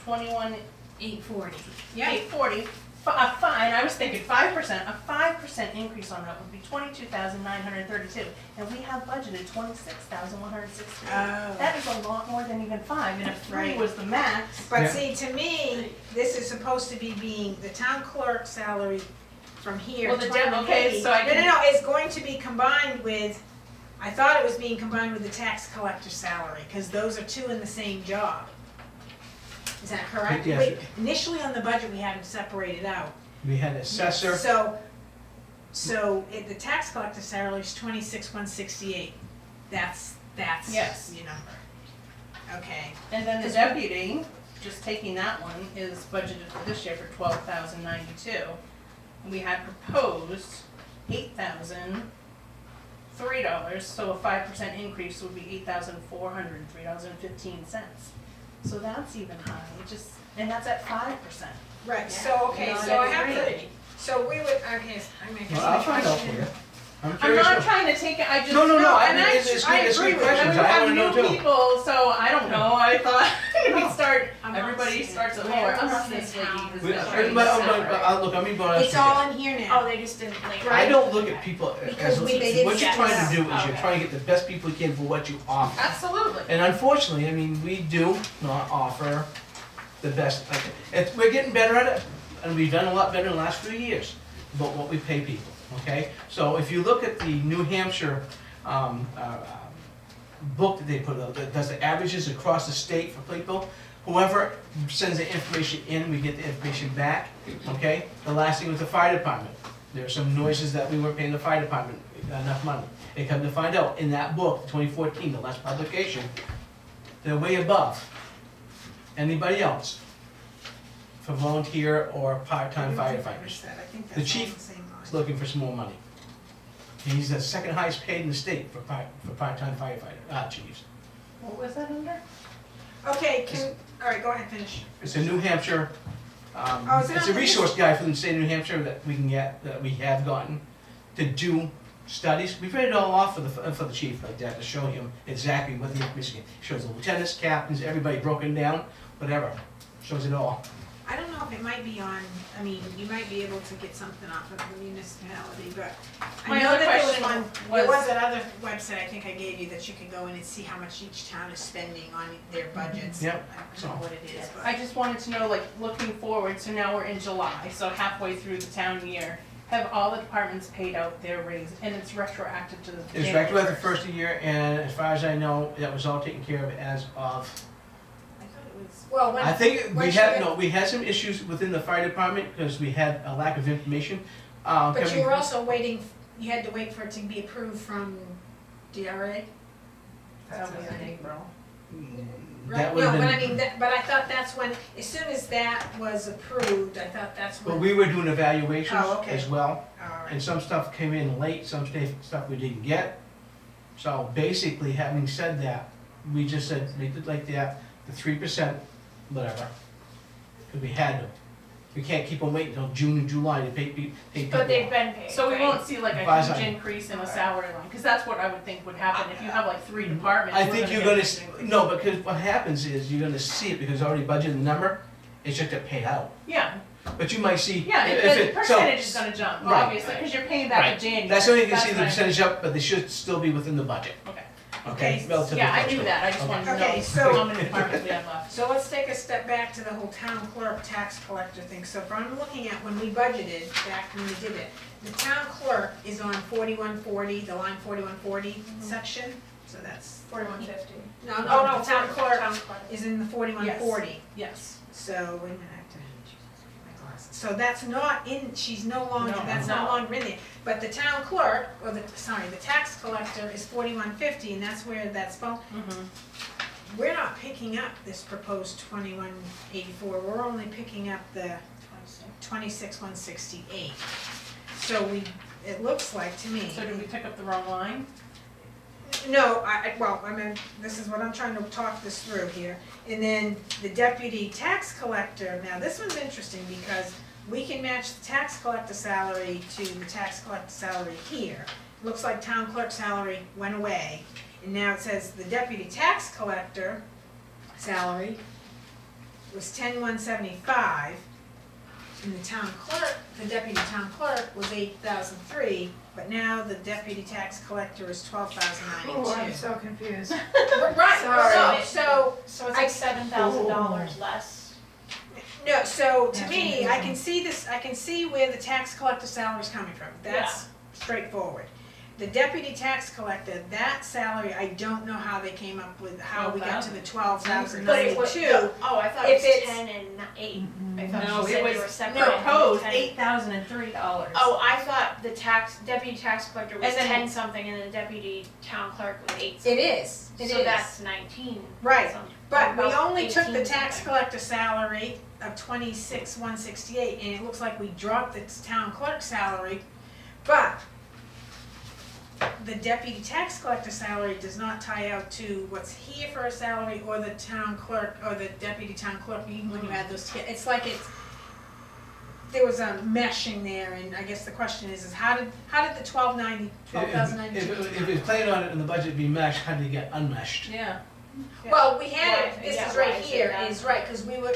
21, 840. 840, and I was thinking 5%, a 5% increase on that would be 22,932, and we have budgeted 26,160. Oh. That is a lot more than even 5, and if 3 Right. was the max, But Yeah. see, to me, this is supposed to be being the town clerk salary from here, Well, the 2180. okay, so I can- No, it's going to be combined with, I thought it was being combined with the tax collector salary, cause those are two in the same job. Is that correct? Yes. Wait, initially on the budget, we had them separated out. We had assessor, So, the tax collector salary is 26,168. That's Yes. your number. Okay. and then the deputy, just taking that one, is budgeted for this year for 12,092. And we had proposed $8,003, so a 5% increase would be $8,403.15. So that's even high, and that's at 5%. Right, Yeah. so, okay, No, so I that's have to, great. so we would, okay, I mean, I guess well, I'll my find out question- for you. I'm I'm curious. not trying to take it, I just. No, I and mean, I- it's I good, it's agree good with you. I questions, mean, we I have wanna know new too. people, so I don't know, I thought we'd start, I'm not everybody seeing starts it. at lower, Where unless is this the lady town? who's We- got But- raised but- salary. look, I'm being honest It's with you. all in here now. Oh, they just didn't label it. I don't look at people Because as, we- they didn't what you're set trying it to do is up. you're trying to get the best people you can for what you offer. Absolutely. And unfortunately, I mean, we do not offer the best, we're getting better at it, and we've done a lot better in the last few years about what we pay people, okay? So if you look at the New Hampshire, book that they put out, that does the averages across the state for people, whoever sends the information in, we get the information back, okay? The last thing was the fire department. There were some noises that we weren't paying the fire department enough money. They come to find out, in that book, 2014, the last publication, they're way above anybody else for volunteer or part-time firefighters. I think The that's chief all the same line. Is looking for some more money. He's the second highest paid in the state for part-time firefighter, chiefs. What was that under? Okay, all right, go ahead, finish. It's a New Hampshire, Oh, is it it's on a the- resource guide for the state of New Hampshire that we can get, that we have gotten to do studies. We've read it all off for the chief like that, to show him exactly what the information is. Shows the lieutenants, captains, everybody broken down, whatever, shows it all. I don't know if it might be on, I mean, you might be able to get something off of the municipality, but My I know other that there was question one, was- there was that other website I think I gave you that you could go in and see how much each town is spending on their budgets. Yep. I don't know what it is, but. I just wanted to know, like, looking forward, so now we're in July, so halfway through the town year. Have all the departments paid out their raise, and it's retroactive to the It's January retroactive the 1st. first of the year, and as far as I know, that was all taken care of as of, I thought it was, well, when. I think when we she had, got- no, we had some issues within the fire department because we had a lack of information. But Kevin- you were also waiting, you had to wait for it to be approved from DRA? That'll be in April. Right, That no, would've but I been, mean, but I thought that's when, as soon as that was approved, I thought that's when. but we were doing evaluations Oh, okay. as well, All right. and some stuff came in late, some stuff we didn't get. So basically, having said that, we just said, make it like that, the 3%, whatever, because we had to. We can't keep them waiting until June and July to pay people. But they've been paid, So we right? won't see like a Advise huge on- increase in the salary line, cause that's what I would think would happen if you have like 3 departments. I we're think you're get a gonna, huge increase. no, because what happens is, you're gonna see it, because it's already budgeted the number, it's just get paid out. Yeah, But you might see. yeah, if the it- so- percentage is gonna jump, Right. obviously, cause you're paying back Right. in January. That's only you can see That's the what I- percentage up, but they should still be within the budget, Okay, okay? Relatively yeah, I close knew to it. that, I just wanted to Okay, know so- how many departments we have left. So let's take a step back to the whole town clerk tax collector thing. So if I'm looking at when we budgeted, back when we did it, the town clerk is on 4140, the line 4140 section, so that's. 4150. No, Oh, no, no, the town clerk Town clerk. is in the 4140. Yes. So, wait a minute, I have to, my glasses. So that's not in, she's no longer, No. that's no longer in there. But the town clerk, or the tax collector is 4150, and that's where that's from. Mm-hmm. We're not picking up this proposed 2184, we're only picking up the 26,168. So it looks like to me. So did we pick up the wrong line? No, I mean, this is what I'm trying to talk this through here. And then the deputy tax collector, now this one's interesting because we can match the tax collector salary to the tax collector salary here. Looks like town clerk salary went away, and now it says the deputy tax collector salary was 10,175, and the town clerk, the deputy town clerk was 8,003, but now the deputy tax collector is 12,092. confused. Right, Sorry. so, So it's like $7,000 less. no, so to Yeah. me, I can see this, I can see where the tax collector salary is coming from, that's straightforward. The deputy tax collector, that salary, I don't know how they came up with, how we got to the 12,092. But it was, oh, I thought If it was it's- 10 and 8. I thought No, she it said was they were separate. proposed 10. $8,003. Oh, I thought the deputy tax collector was And then- 10 something and the deputy town clerk was 8 It something. is, it is. So that's 19. Right, something, but we about only took the 18 tax something. collector salary of 26,168, and it looks like we dropped the town clerk salary, but the deputy tax collector salary does not tie out to what's here for a salary or the town clerk or the deputy town clerk, even when you add those together. It's like there was a meshing there, and I guess the question is how did the 12,092 If it's planned on it and the budget be meshed, how did it get unmeshed? Yeah. Well, we had it, Why- this yeah, is right why is it here, that? is right, cause when we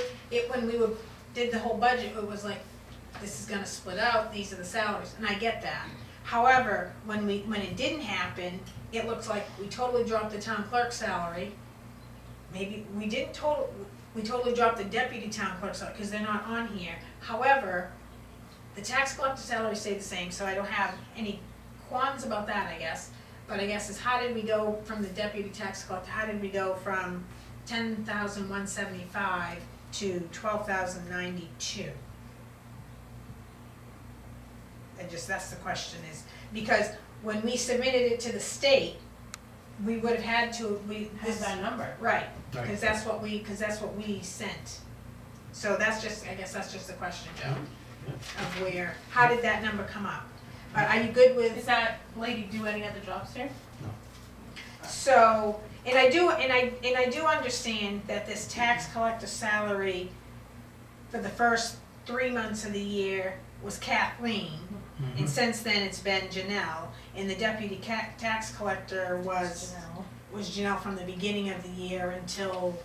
did the whole budget, it was like, this is gonna split out, these are the salaries, and I get that. However, when it didn't happen, it looks like we totally dropped the town clerk salary. Maybe, we totally dropped the deputy town clerk salary, cause they're not on here. However, the tax collector salary stayed the same, so I don't have any qualms about that, I guess. But I guess is how did we go from the deputy tax collector, how did we go from 10,175 to 12,092? that's the question is, because when we submitted it to the state, we would have had to, Has that number. right, Right. cause that's what we sent. So that's just, I guess that's just the question, Joe, of where, how did that number come up? Are you good with? Does that lady do any other jobs here? So, and I do understand that this tax collector salary for the first 3 months of the year was Kathleen, and since then it's been Janelle, and the deputy tax collector was Janelle from the beginning of the year until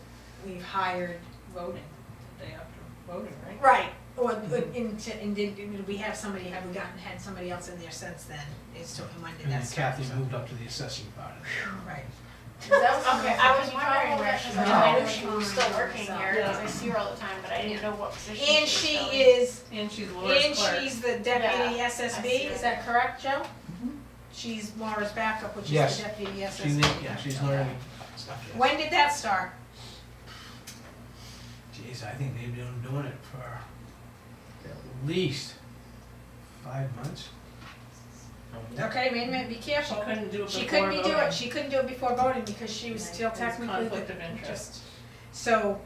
we've hired. Voting, the day after voting, right? Right, or, and did we have somebody, have we had somebody else in there since then, as to when did And that then start? Kathy moved up to the assessing part of it. Right. That was Okay, I was wondering where that, she cause was. I knew she was still working So- here, cause I see her all the time, but I didn't know what position she And was she filling. is, And she's Laura's and clerk. she's the deputy Yeah, I SSB, see is her. that correct, Joe? She's Laura's backup, which is Yes. the deputy She's, SSB. yeah, she's learning stuff, yes. When did that start? Jeez, I think they've been doing it for at least 5 months. Okay, wait a minute, be She careful. couldn't do it She before couldn't do voting. it, she couldn't do it before voting because she was Right, still it was technically the, conflict of interest. just, so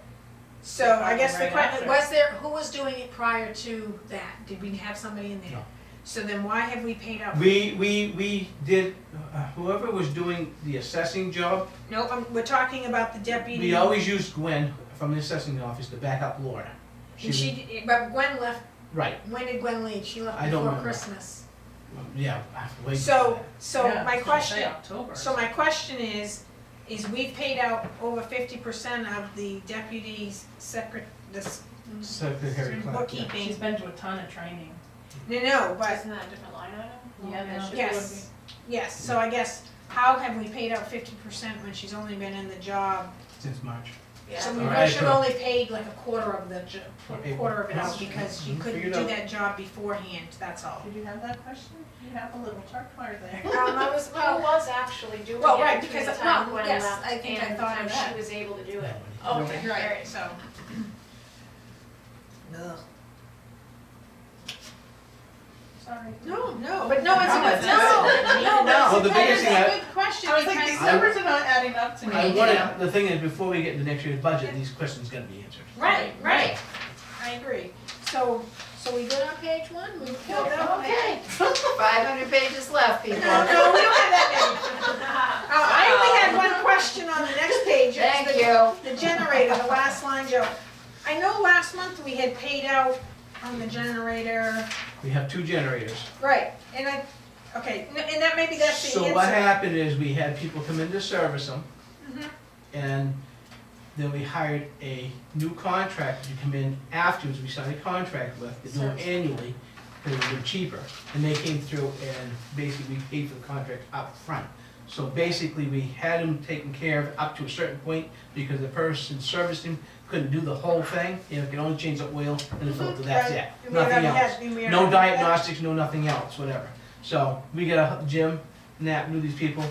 I guess the Right question, after. was there, who was doing it prior to that? Did we have somebody in there? No. So then why have we paid out? We did, whoever was doing the assessing job, No, we're talking about the deputy. we always used Gwen from the assessing office to back up Laura. And she, but Gwen left, Right, when did Gwen leave? She left I don't before remember. Christmas. yeah, I have to wait. So Yeah, my I was gonna question, say October. so my question is we've paid out over 50% of the deputy's Secretary Clark, yeah. bookkeeping. She's been to a ton of training. No, but, Isn't that a different line item? Yeah, that should yes, yes, so I guess, how have we paid out 50% when she's only been in the job? Since March. Yeah. So we All really right, should so- only paid like a quarter of the, Okay. quarter of it out because she Mhm. couldn't Figured do out. that job beforehand, that's all. Did you have that question? You have a little chart card there. I was, Who was actually doing Well, it right, between because- the time well, Gwen yes, left I think I and the thought time of that. she was able to do it? Nobody. Okay, Right, alright. so. Ugh. Sorry. No, but no, it's No, a it's good, not. no, Well, the biggest thing that's I- a good question I was like, because. these numbers are not adding up to me. I wanted, the thing is, before we get to next year's budget, these questions gotta be answered. Right. I agree. So we good on page one? We filled out? Okay, 500 pages left, people. No, we don't have that many. I only had one question on the next page. It was Thank the- you. The generator, the last line, Joe. I know last month we had paid out on the generator, We have 2 generators. right, and and that maybe that's the answer. So what happened is we had people come in to service them, Mhm. and then we hired a new contractor to come in afterwards, we signed a contract with, to do them annually, because it was cheaper. And they came through and basically we paid for the contract up front. So basically, we had them taken care of up to a certain point, because the person serviced him couldn't do the whole thing, you know, could only change the oil and the filter, that's Right. it, And we nothing already else. had- and we No already had that. diagnostics, no nothing else, whatever. So we get a Jim, Nat, knew these people,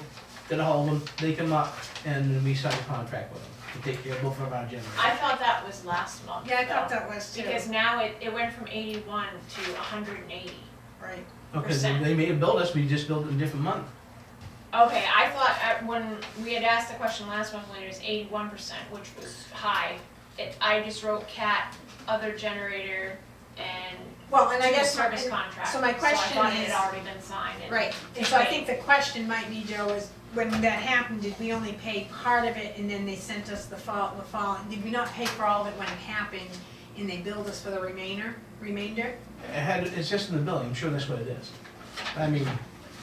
get a hold of them, they come up, and then we sign a contract with them to take care of both of our generators. I thought that was last month. Yeah, I thought though, that was too. Because now it went from 81 to 180. Right. Because percent. they may have billed us, we just billed it in a different month. Okay, I thought when we had asked the question last month when it was 81%, which was high, I just wrote cat, other generator, and Well, and I two guess, service contract. so my question So I thought it is- had already been signed and. right, and so I think the question might be, Joe, is when that happened, did we only pay part of it and then they sent us the following, did we not pay for all of it when it happened and they billed us for the remainder? It's just in the billing, I'm sure that's what it is. I mean,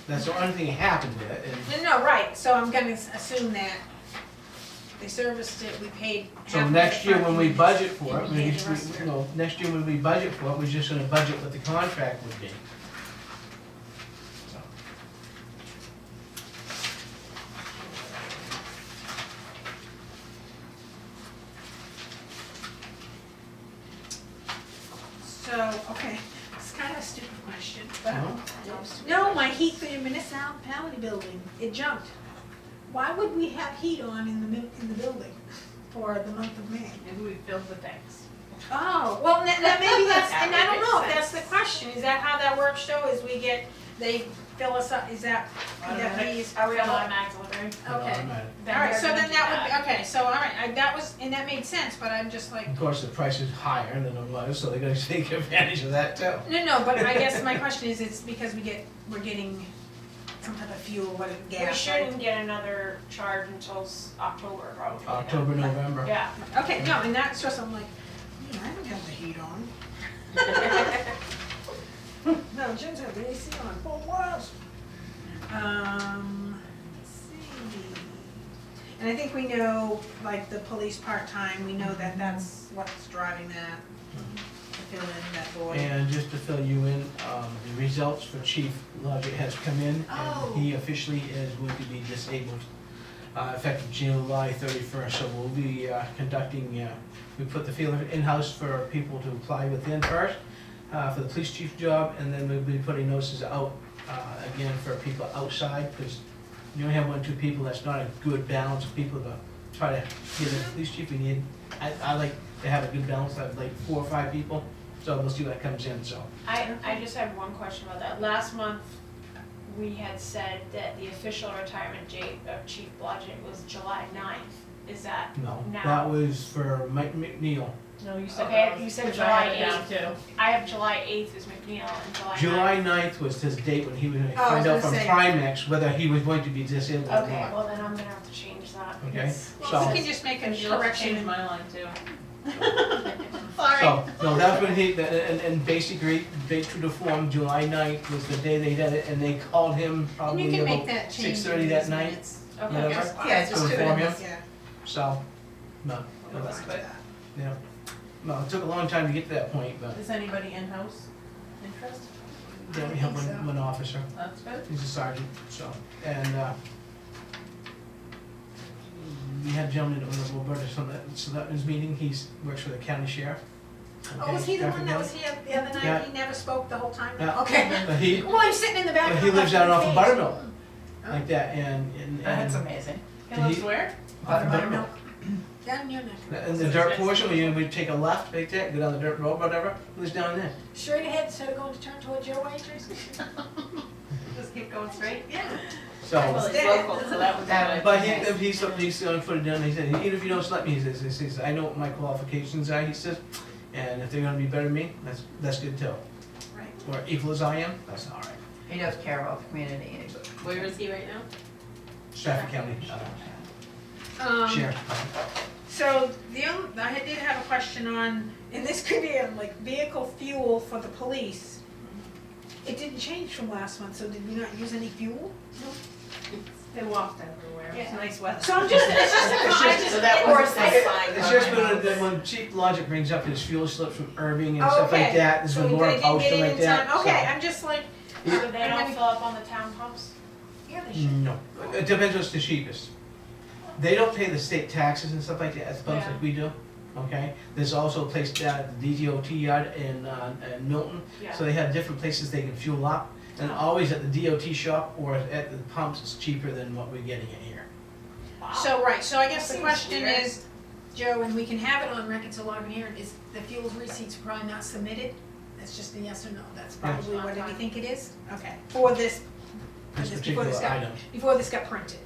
that's the only thing that happened with it, and No, right, so I'm gonna assume that they serviced it, we paid half so of it next year front when we and budget for it, and we paid just, the rest of you it. know, next year when we budget for it, we're just gonna budget what the contract would be. So. So, okay, it's kind of a stupid question, but. No? No, my heat for your municipality building, it jumped. Why would we have heat on in the building for the month of May? Maybe we filled the tanks. Oh, well, maybe that's, That and I would don't know if make that's the question, is that how that works, Joe, is they fill us up, is that, fees? Are we on automatic delivery? Okay. Automatic. Alright, so they're then gonna that do would be, okay, so alright, that was, and that made sense, but I'm just like, Of course, the price is higher than it was, so they're gonna take advantage of that too. no, but I guess my question is, it's because we're getting some type of fuel, what, We gas, right? shouldn't get another charge until October probably. October, November. Yeah. Okay, no, and that's just, I'm like, I haven't had the heat on. No, Jim's had the AC on for a while. Let's see. And I think we know, like, the police part-time, we know that that's what's driving that, to fill in that void. And just to fill you in, the results for Chief Logic has come in, Oh. and he officially is going to be disabled, effective July 31st. So we'll be conducting, we put the feeler in-house for people to apply within first, for the police chief job, and then we'll be putting notices out, again, for people outside, because you only have 1 or 2 people, that's not a good balance of people to try to get a police chief. We need, I like to have a good balance, I have like 4 or 5 people, so we'll see what comes in, so. I just have one question about that. Last month, we had said that the official retirement date of Chief Blodgett was July 9th. Is that No, now? that was for Mike McNeil. No, you said. Okay, that was- you said 'cause I July had it down too. I have July 8th as McNeil and July 9th. July 9th was his date when he was gonna Oh, I was find out gonna from say. Primex whether he was going to be disabled or Okay, not. well then I'm gonna have to change that. Okay, because- Well, so, we can just make a Cause you'll have to correction. change my line too. Sorry. so, no, that's when he, and basically, they to the form, July 9th was the day they did it, and they called him And you probably can make about that change. 6:30 that night, Okay, Whatever. that's fine. Yeah, Just just do it, inform you. yeah. so, no, Well, that's good. yeah. No, it took a long time to get to that point, but Is anybody in-house interested? then we have one officer. That's good. He's a sergeant, so, and, we had a gentleman, Roberta Sutton's meeting, works for the county sheriff. Oh, was he the one Traffic that guy. was here the other night, Yeah. he never spoke the whole time? Yeah. Okay. But he, Well, I'm sitting in the back but of he the lives out off of face. Buttermilk, like that, and. That's amazing. He lives where? Buttermilk. Down your neck. In the dirt portion, where we take a left, right there, go down the dirt road, whatever, it was down there. Straight ahead instead of going to turn towards your way, Tracy? Just keep going straight? Yeah. Well, So, he's local, so that would be That good. would- but he's gonna put it down, he said, even if you don't select me, he says, I know what my qualifications are, he says, and if they're gonna be better than me, that's good too. Right. Or equal as I am, that's all right. He does care about the community. and he's- Where is he right now? Stafford County, sheriff. So I did have a question on, and this could be like vehicle fuel for the police. It didn't change from last month, so did we not use any fuel? They walked everywhere. It's Yeah. nice weather. So it's just So that was a fine. It's just when Chief Logic brings up his fuel slips from Irving and stuff like Okay. that, this So is they more didn't posted get in like in that, time. Okay, so. I'm just like, So they And don't then- fill up on the town pumps? yeah, they should. No, it depends what's the cheapest. They don't pay the state taxes and stuff like that, as opposed Yeah. like we do, okay? There's also a place down at the DOT yard in Milton, Yeah. so they have different places they can fuel up. And always at the DOT shop or at the pumps, it's cheaper than what we're getting it here. Wow. So, right, so I guess the Seems question weird. is, Joe, and we can have it on record so long here, is the fuel receipts probably not submitted? That's just a yes or no, that's probably what we think it is? Okay, for this, This before particular this got, item. before this got printed.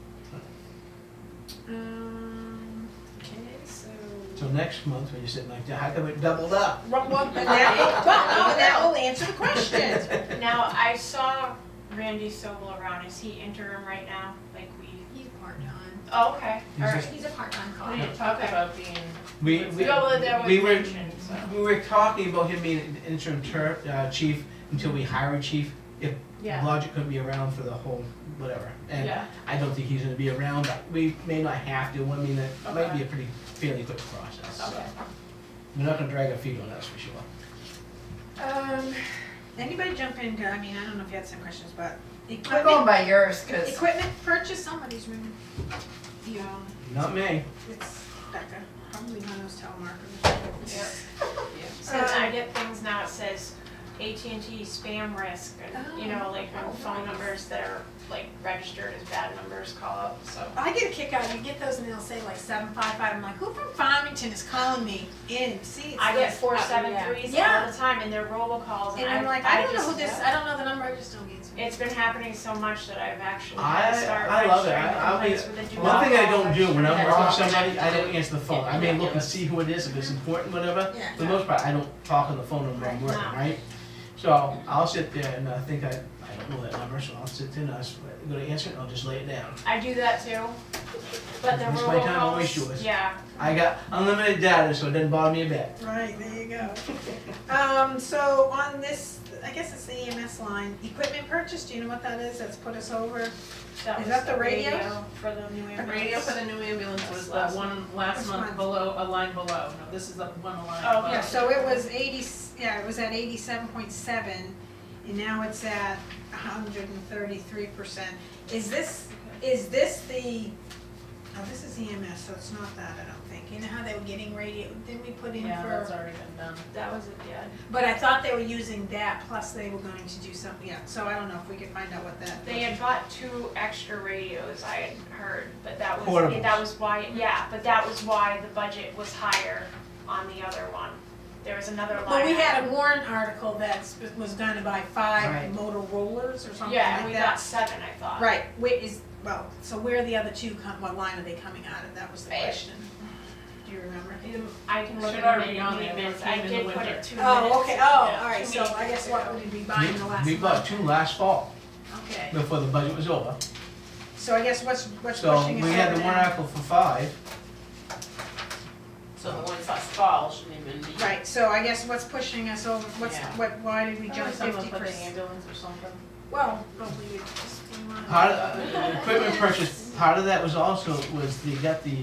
Okay, so. So next month, when you're sitting like that, how come it doubled up? Well, and that will answer the question. Now, I saw Randy Sobel around. Is he interim right now? Like we? He's part-time. Oh, okay. He's All just- right. He's a part-time We cop. didn't talk Okay. about being. We Well, that was we were mentioned, so. we were talking about him being an interim chief until we hire a chief. If Yeah. Logic couldn't be around for the whole whatever, and Yeah. I don't think he's going to be around. But we may not have to. I mean, it might Okay. be a pretty fairly quick process. So. Okay. We're not going to drag our feet on that, that's for sure. Anybody jump in, I mean, I don't know if you had some questions, but I'm going equipment, by yours, cause equipment purchase, somebody's ringing. Yeah, Not me. it's Becca, probably one of those telemarketers. Since I get things now, it says AT&T spam risk and, you know, like when phone numbers that are like registered as bad numbers call up, so. I get a kick out, you get those and they'll say like 755, I'm like, who from Farmington is calling me in? See, it's I get this. 473s Yeah. all the time and they're robocalls And I'm like, I don't know just- who this, I don't know the number, I just don't answer. It's been happening so much that I've actually had to start I love it. registering I'll be, complaints with a do one not thing I call don't do when I'm registry. working with somebody, I don't answer the phone. I may look and see who it is, if it's important, whatever. Yeah. For the most part, I don't talk on the phone when I'm working, No. right? So I'll sit there and I think I don't know that number, so I'll sit there and I'm gonna answer it and I'll just lay it down. I do that too. But the Waste my time, I'll waste robocalls, yours. yeah. I got unlimited data, so it doesn't bother me a bit. Right, there you go. So on this, I guess it's the EMS line, equipment purchase, do you know what that is? That's put us over. That Is was that the radio? for the new The ambulance. radio for the new ambulance was the one last This month one. below, a line below. No, this is the one line Oh, above. Yeah, so it was 80, yeah, it was at 87.7, and now it's at 133%. Is this the, oh, this is EMS, so it's not that, I don't think. You know how they were getting radio, didn't we put in Yeah, that's for, already been done. That was it, yeah. but I thought they were using that, plus they were going to do something, yeah, so I don't know if we could find out what that. They had bought 2 extra radios, I had heard, but that was, Portables. that was why, yeah, but that was why the budget was higher on the other one. There was another line. But we had item. a warrant article that was gonna buy 5 Right. Motorola's or something Yeah, like and we that. got 7, I thought. Right, well, so where are the other 2, what line are they coming out of? That was the question. Do you remember? I can look Should at already the be on there, minutes, it came I in the did put winter. it 2 minutes. Oh, okay, ago. oh, Yeah, all right, 2 so I meetings guess what ago. would we be buying the last We month? bought 2 last fall, Okay, before the budget was over. so I guess what's So pushing us we had over the warrant now? article for 5. So the ones last fall shouldn't even be. Right, so I guess what's pushing us over, Yeah. why did we jump Someone 50%? put the ambulance or something. Well, probably we just. Part of, the equipment purchase, part of that was also, they got the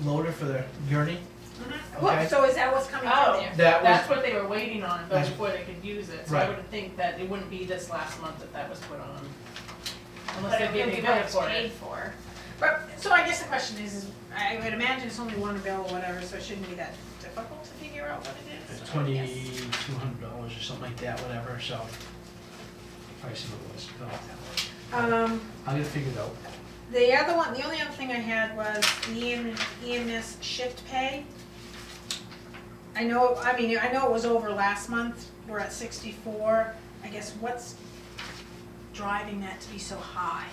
loader for the gurney. Mhm. Well, Okay. so is that what's coming Oh. from there? That That's was, what they were waiting on, though, That's- before they could use it, so I Right. would think that it wouldn't be this last month that was put on. Unless But they it gave would me be credit what it's for paid it. for. But, so I guess the question is I would imagine it's only one bill or whatever, so it shouldn't be that difficult to figure out what it is. so I guess. $2,200 or something like that, whatever, so. Price of it was, so I'll get it figured out. The other one, the only other thing I had was the EMS shift pay. I know it was over last month, we're at 64, I guess what's driving that to be so high?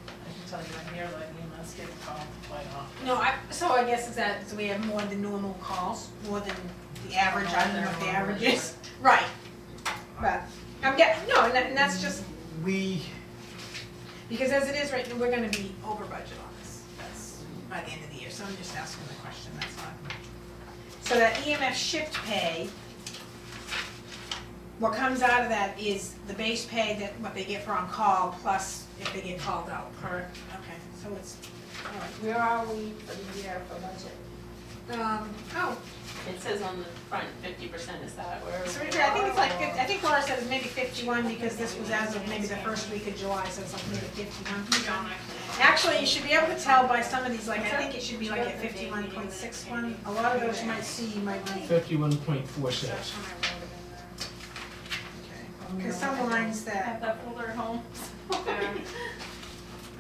I can tell you right here, like EMS get called quite often. No, so I guess it's that, so we have more than normal calls, more than the average, I don't know what the average is. Right, but, I'm getting, no, and that's just, because as it is right now, we're gonna be over budget on this, that's by the end of the year, so I'm just asking the question, that's all. So that EMF shift pay, what comes out of that is the base pay that, what they get for on call, plus if they get called out per, okay, so it's, all right. Where are we for the year for budget? Oh, It says on the front 50%, is that where? so I think it's like, I think Laura said it's maybe 51 because this was as of maybe the first week of July, so it's like maybe 51. Actually, you should be able to tell by some of these, like, I think it should be like at 51.61. A lot of those you might see might be. 51.46. That's when I wrote it in there. Okay. Because some lines I that, have that folder at home. I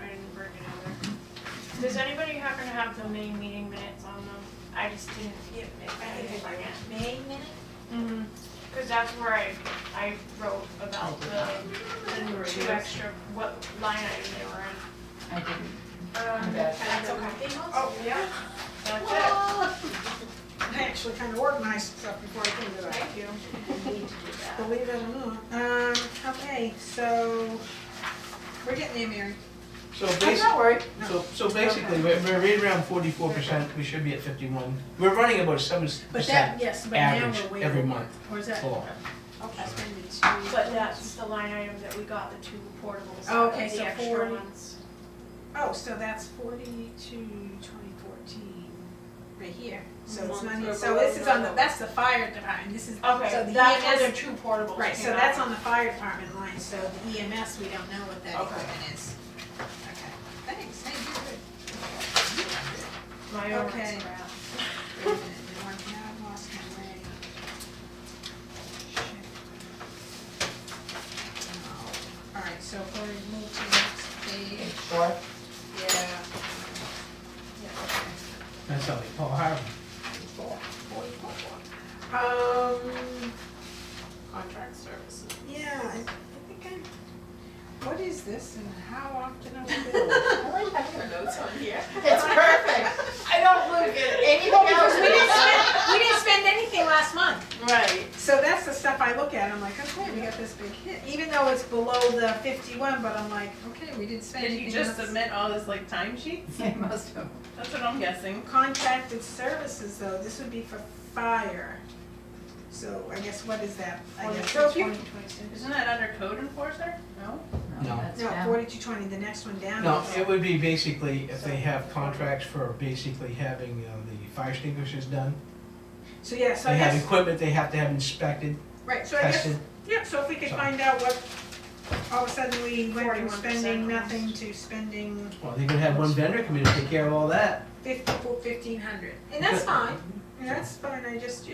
didn't bring it over. Does anybody happen to have the May meeting minutes on them? I just didn't, I didn't bring it. May minute? Mm-hmm. Cause that's where I wrote about the 2 extra, what line item they were in. I didn't. That's okay. Oh, yeah, that's it. I actually kind of organized stuff before I came to that. Thank you. I need to do that. Believe it or not. Okay, so we're getting there, Mary. So I'm basically, not worried. so basically, we're right around 44%, we should be at 51. We're running about 7% But that, yes, but now average we're way every over. month. Or is that? full. Okay. But that's the line item that we got, the 2 portables, Oh, okay, the so extra 40. ones. Oh, so that's 42,2014, right here. So it's Mhm. not, so this is on the, that's the fire department, this is, so Okay, the that's where the EMS, 2 portables right, came so out that's of. on the fire department line, so the EMS, we don't know what that Okay. equipment is. Okay, thanks, hey, you're good. My own Okay. wrap. Wait a minute, now I've lost my way. so if we move to the next page, Four? yeah. Yeah, okay. That's only Paul Harvey. Contract services. Yeah, I think what is this and how often are we billed? I like having our notes on here. It's perfect. I don't look at anything Well, else. because we didn't spend anything last month. Right. So that's the stuff I look at, I'm like, okay, we got this big hit, even though it's below the 51, but I'm like, okay, we didn't spend Did anything. you just else. submit all this like timesheets? They must have. That's what I'm guessing. Contracted services though, this would be for fire. So I guess what is that? I guess so if you, Isn't that under code enforcer? No? No. That's no, down. 4220, the next one down. No, is- it would be basically if they have contracts for basically having the fire extinguishers done. So yeah, so I They have guess, equipment they have to have inspected, right, so I guess, tested. yeah, so if we could So- find out what, all of a sudden we went from 41% spending almost. nothing to spending Well, they could have one vendor come in and take care of all that. 1,500. And that's fine, and that's fine, I just,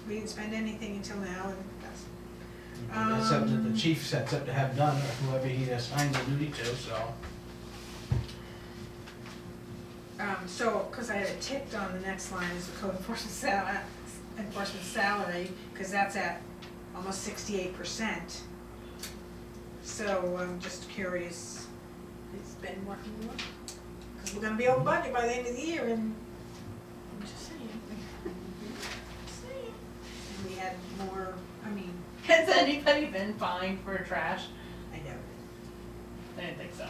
we didn't spend anything until now, and that's, That's something that the chief sets up to have done, or whoever he assigns the duty to, so. so, cause I had it ticked on the next line is the code enforcement salary, cause that's at almost 68%. So I'm just curious, it's been working well? Cause we're gonna be over budget by the end of the year, and I'm just saying. Just saying. And we had more, I mean, Has anybody been fined for trash? I know. I didn't think so.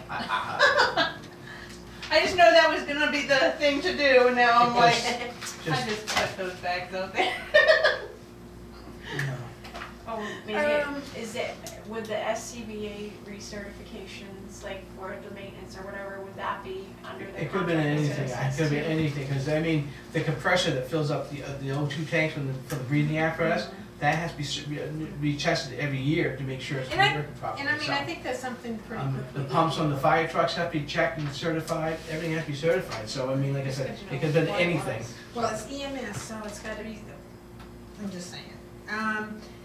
I just know that was gonna be the thing to do, and now I'm like, I Just, just put those bags out there. Oh, maybe, Um, is it, with the SCBA recertifications, like for the maintenance or whatever, would that be under the it could have been contract with anything, it citizens could be too? anything, cause I mean, the compressor that fills up the O2 tanks for the breathing apparatus, that has to be tested every year to make sure it's And I- working properly. And I mean, so. I think that's something pretty quickly. The pumps on the fire trucks have to be checked and certified, everything has to be certified, so I mean, like I said, It's good it to could know have been what it anything. was. Well, it's EMS, so it's gotta be, I'm just saying.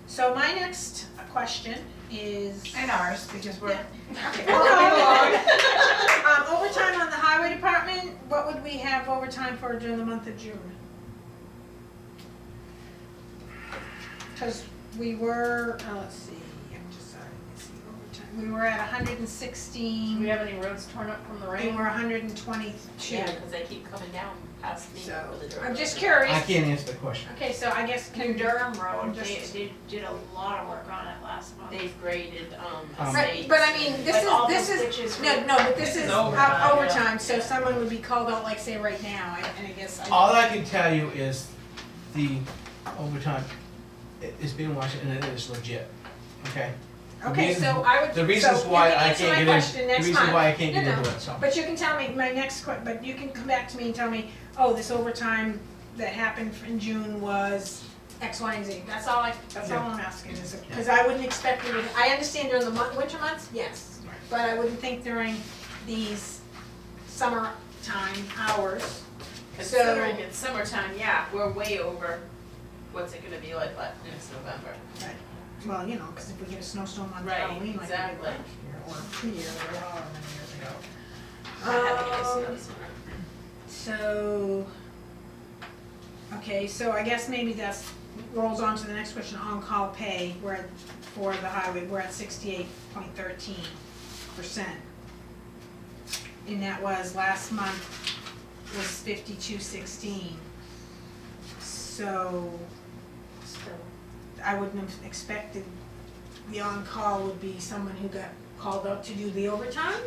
So my next question is. And ours, because we're. Okay, we'll go along. Overtime on the highway department, what would we have overtime for during the month of June? Cause we were, let's see, I'm just sorry, let's see, overtime, we were at 116. Do we have any roads torn up from the We rain? were 122. Yeah, because they keep coming down past me So, with the dirt I'm just road. curious. I can't answer the question. Okay, so I guess New can Durham Road, I'm they just- did a lot of work on it last month. They've graded, Right, Right, estates. but I mean, this Like all is, the ditches no, were- no, but this This is is overtime, overtime, so someone would be called out, like, say, right now, and I guess. All I can tell you is the overtime, it's being watched and it is legit, okay? The Okay, reasons- so I would, The reasons why I so you can answer can't my get question in, the next reasons month. why I can't No, get no. into it, so. But you can tell me, my next but you can come back to me and tell me, oh, this overtime that happened in June was X, Y, and Z. That's all I'm asking is, because I wouldn't expect it, I understand during the winter months, yes. But I wouldn't think during these summertime hours. Considering it's summertime, yeah, we're way over, what's it gonna be like next November? Well, because if we get a snowstorm on Right, Halloween like we did exactly. last year, or 2 years, or however many years ago. Not having any snowstorm. So, okay, so I guess maybe that's, rolls on to the next question, on-call pay, we're at, for the highway, we're at 68.13%. And that was, last month was 52.16. So, I wouldn't have expected the on-call would be someone who got called out to do the overtime?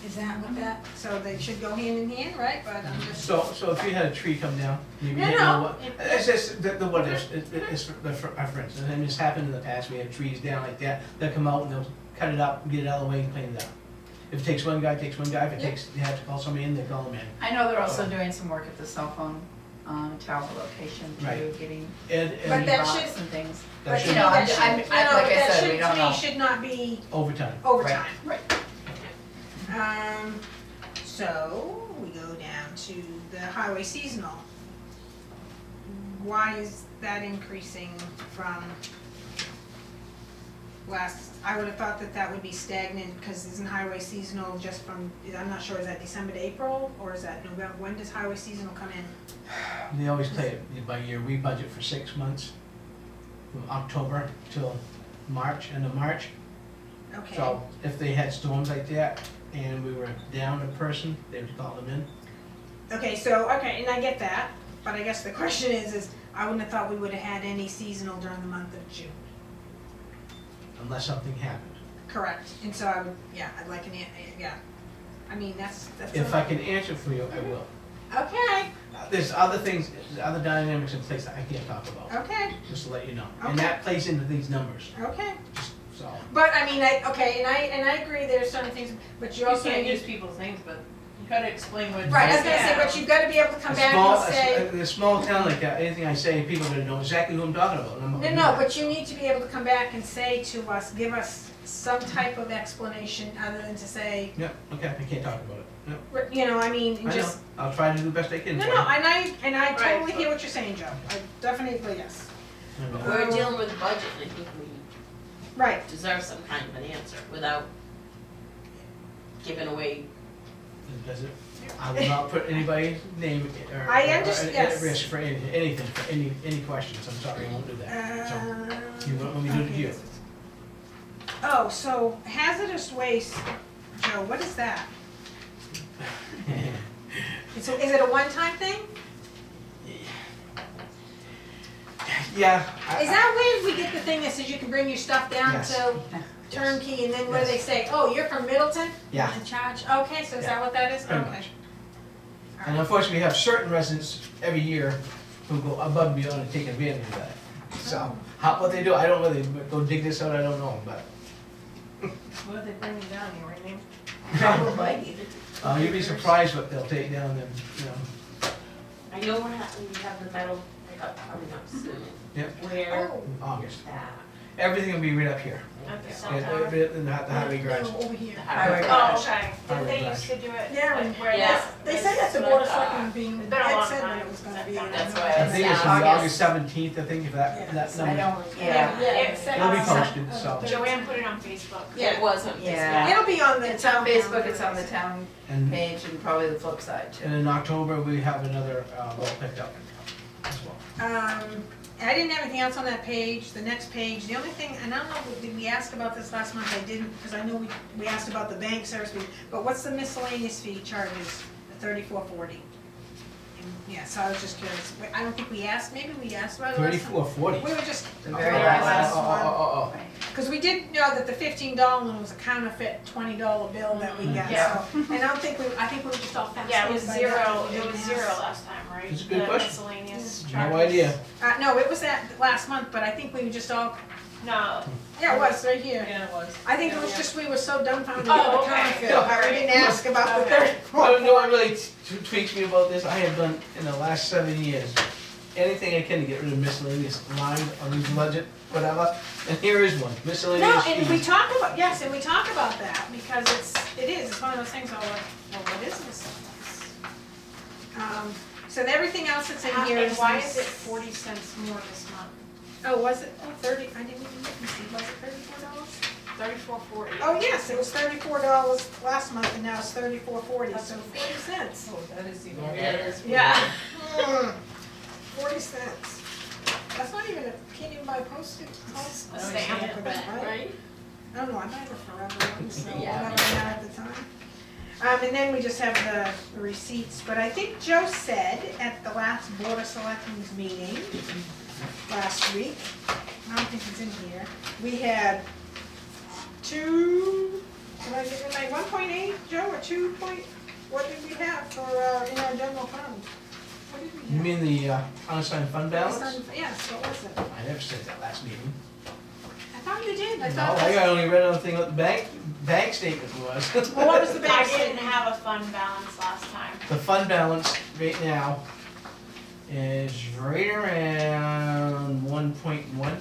Is that what that, so they should go hand in hand, right? But I'm just. So if you had a tree come down, maybe you No, didn't no. know what, it's just, the what ifs, it's for instance, and it's happened in the past, we had trees down like that, they'll come out and they'll cut it up, get it out of the way and clean it up. If it takes one guy, it takes one guy, if it Yep. takes, you have to call somebody in, they call them in. I know they're also doing some work at the cell phone tower location too, Right. getting And But that rocks should- and things. that But should you be know, that I'm- should, I'm- no, like I that said, we should, don't to me, know. should not be overtime. overtime. Right. So, we go down to the highway seasonal. Why is that increasing from I would have thought that that would be stagnant, because isn't highway seasonal just from, I'm not sure, is that December to April, or is that November? When does highway seasonal come in? They always play it by year. We budget for 6 months, from October till March, end of March. Okay. So if they had storms like that and we were down a person, they would call them in. Okay, and I get that, but I guess the question is I wouldn't have thought we would have had any seasonal during the month of June. Unless something happened. Correct, and so I would, I'd like I mean, that's. If I can answer for you, I will. Okay, There's other things, other dynamics in place that I can't talk about, okay, just to let you know. Okay. And that plays into these numbers, okay. so. But I mean, and I agree there's certain things, but you You also can't need. use people's names, but you gotta explain what. Right, I was gonna say, Yeah. but you've gotta be able to come A back small- and say, a small town like that, anything I say, people are gonna know exactly who I'm talking about. and I'm not no, gonna no, do that. but you need to be able to come back and say to us, give us some type of explanation other than to say, Yeah, okay, I can't talk about it. Yeah, you know, I mean, I know, just. I'll try to do the best I can No, for no, you. and I totally Right. hear what you're saying, Joe. I definitely, yes. And, We're dealing with a budget, and I think we Right, deserve some kind of an answer without giving away. Does it? I will not put anybody's name or I or understand, at yes. risk for anything, for any questions. I'm sorry, I won't do that. So, you want me to do it to you? Oh, so hazardous waste, Joe, what is that? So is it a one-time thing? Yeah. Is that when we get the thing that says you can bring your stuff down Yes. to turnkey, and then what do they say? Oh, you're from Middleton? Yeah. In charge? Okay, so is that what that is? Pretty Okay. much. And unfortunately, we have certain residents every year who go above and beyond and take advantage of that. So, what they do, I don't really go dig this out, I don't know, but, What are they bringing down, your right name? Probably. you'd be surprised what they'll take down and, you know. I know we have the metal pickup coming up soon. Yep. Where Oh, in August. that? Everything will be right up here. At the Yeah. cell In tower. the highway garage. no, over here. Highway Oh, garage. okay. Didn't Highway they garage. used to do it Yeah, like where Yeah. They said that the That's board of what I thought. selectmen being, It's been a Ed long said that time it was gonna since be. I've done That's that. why I think it should be August. August 17th, I think, if that Yeah. number. Yeah. It'll be posted, so. Joanne put it on Facebook. It wasn't. Yeah. It'll be on the. It's on town Facebook, calendar. it's on the town And page, and probably the flip side too. And in October, we have another well picked up as well. I didn't have anything else on that page, the next page, the only thing, and I don't know, did we ask about this last month? I didn't, because I know we asked about the bank service fee, but what's the miscellaneous fee charges, the $34.40? Yeah, so I was just curious, I don't think we asked, maybe we asked about it last time? $34.40. We were just, The very okay, last one. Oh. Because we did know that the $15 one was a counterfeit $20 bill that we got, Yeah. so, and I don't think I think we were just all fascinated Yeah, it was by that, zero, we it didn't was ask. zero last time, right? It's a good The question. miscellaneous No charges. idea. No, it was that last month, but I think we were just all, No, yeah, it was, right here. Yeah, it was. I think it was just, we were so dumbfounded Oh, with the okay. counterfeit, Yeah. but we didn't ask about the Okay. $34. You know what really tweaks me about this? I have done in the last 7 years, anything I can to get rid of miscellaneous line on the budget, whatever, and here is one, No, miscellaneous and we fees. talk about, yes, and we talk about that, because it's one of those things, well, what is this? So everything else that's in here and is. why is it 40 cents more this month? Oh, was it, 30, I didn't even look and see, was it $34? $34.40. Oh, yes, it was $34 last month, and now it's $34.40, so 40 cents. Oh, that is even. Yeah, it is. Yeah. 40 cents. That's not even, can't even buy postage. A stamp. For that, right? Right? I don't know, I buy the forever ones, so Yeah. whatever I had at the time. And then we just have the receipts, but I think Joe said at the last Board of Selectmen's meeting last week, I don't think it's in here, we had did I get it like 1.8, Joe, or 2 point, what did we have for, in our general fund? What did we have? You mean the unassigned fund balance? Yes, what was it? I never said that last meeting. I thought you did, I No, thought I that's, only read on the thing what the bank statement was. well, what was the I bank didn't statement? have a fund balance last time. The fund balance right now is right around 1.1.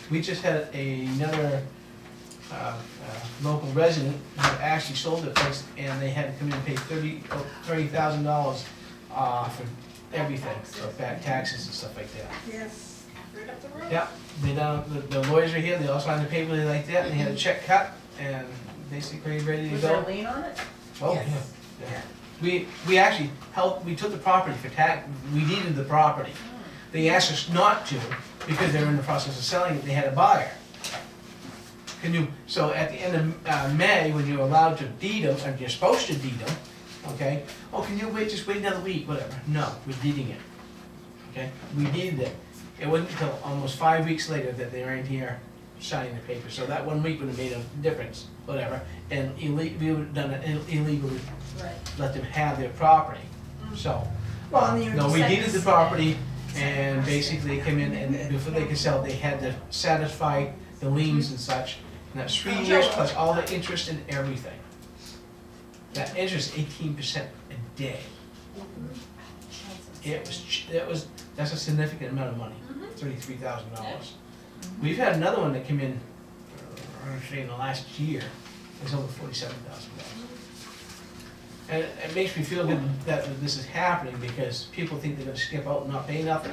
We just had another local resident who actually sold their place, and they had to come in and pay $30,000 for everything, for back taxes and stuff like that. Yes. right up the road. Yeah, the lawyers are here, they all signed the paper like that, and they had a check cut, and basically ready to Was there a go. lien on it? Oh, Yes. yeah, yeah. We actually helped, we took the property for tax, we needed the property. They asked us not to, because they were in the process of selling it, they had a buyer. So at the end of May, when you're allowed to deed them, and you're supposed to deed them, okay? Oh, can you just wait another week, whatever. No, we're deeding it, okay? We deeded it. It wasn't until almost 5 weeks later that they were in here signing the paper. So that 1 week would have made a difference, whatever. And we would have done it illegally, Right. let them have their property. So, Well, and you no, we said deeded the this- property, and basically came in, and before they could sell, they had to satisfy the liens and such. And that's 3 years plus all the interest and everything. That interest, 18% a day. That's a significant amount of money, $33,000. We've had another one that came in, I'm gonna say in the last year, it was over $47,000. And it makes me feel good that this is happening, because people think they're gonna skip out and not pay nothing,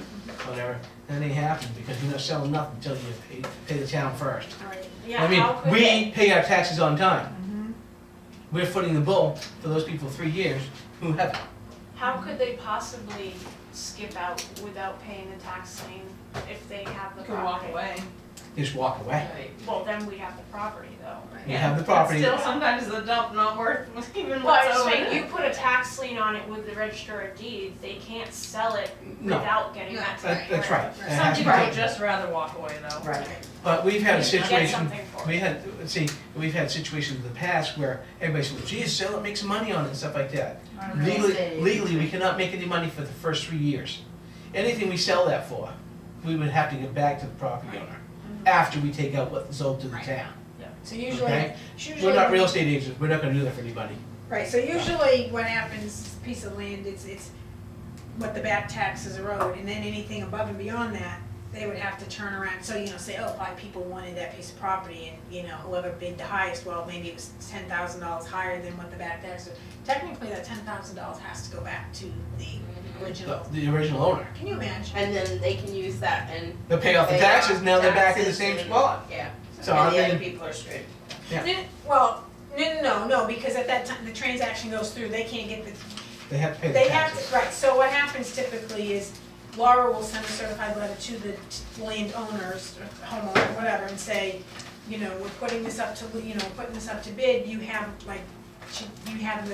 whatever. That ain't happening, because you're not selling nothing until you pay the town first. Right. Yeah, I mean, how could we they, pay our taxes on time. We're footing the bill for those people 3 years who haven't. how could they possibly skip out without paying the tax lien if they have the You could walk property? away. Just walk away. Well, then we have the property though. We have the property. Still, sometimes the dump not worth even But what's I'm over saying it. you put a tax lien on it with the register of deeds, they can't sell it No. without getting No, that tax. That's right. It Some has to be people would taken. just rather walk away though. Right. But we've had a Get situation, something for we it. had, let's see, we've had situations in the past where everybody said, well, geez, sell it, make some money on it and stuff like that. Legally, we cannot make any money for the first 3 years. Anything we sell that for, we would have to give back to the property owner after we take out what's owed to the Right. town. So usually, Okay. usually. We're not real estate agents, we're not gonna do that for anybody. Right, so usually what happens, piece of land, it's what the back taxes are owed, and then anything above and beyond that, they would have to turn around, so, say, oh, 5 people wanted that piece of property, and, whoever bid the highest, well, maybe it was $10,000 higher than what the back tax was. Technically, that $10,000 has to go back to the original. The original owner. Can you imagine? And then they can use that and. They'll pay off the pay taxes, off now they're back in the taxes same and- spot. Yeah, So and the I other mean, people are screwed. Well, no, because at that time, the transaction goes through, they can't get the they have to pay the They have taxes. to, right, so what happens typically is Laura will send a certified letter to the landowners, or homeowner, whatever, and say, we're putting this up to, putting this up to bid, you have like, you have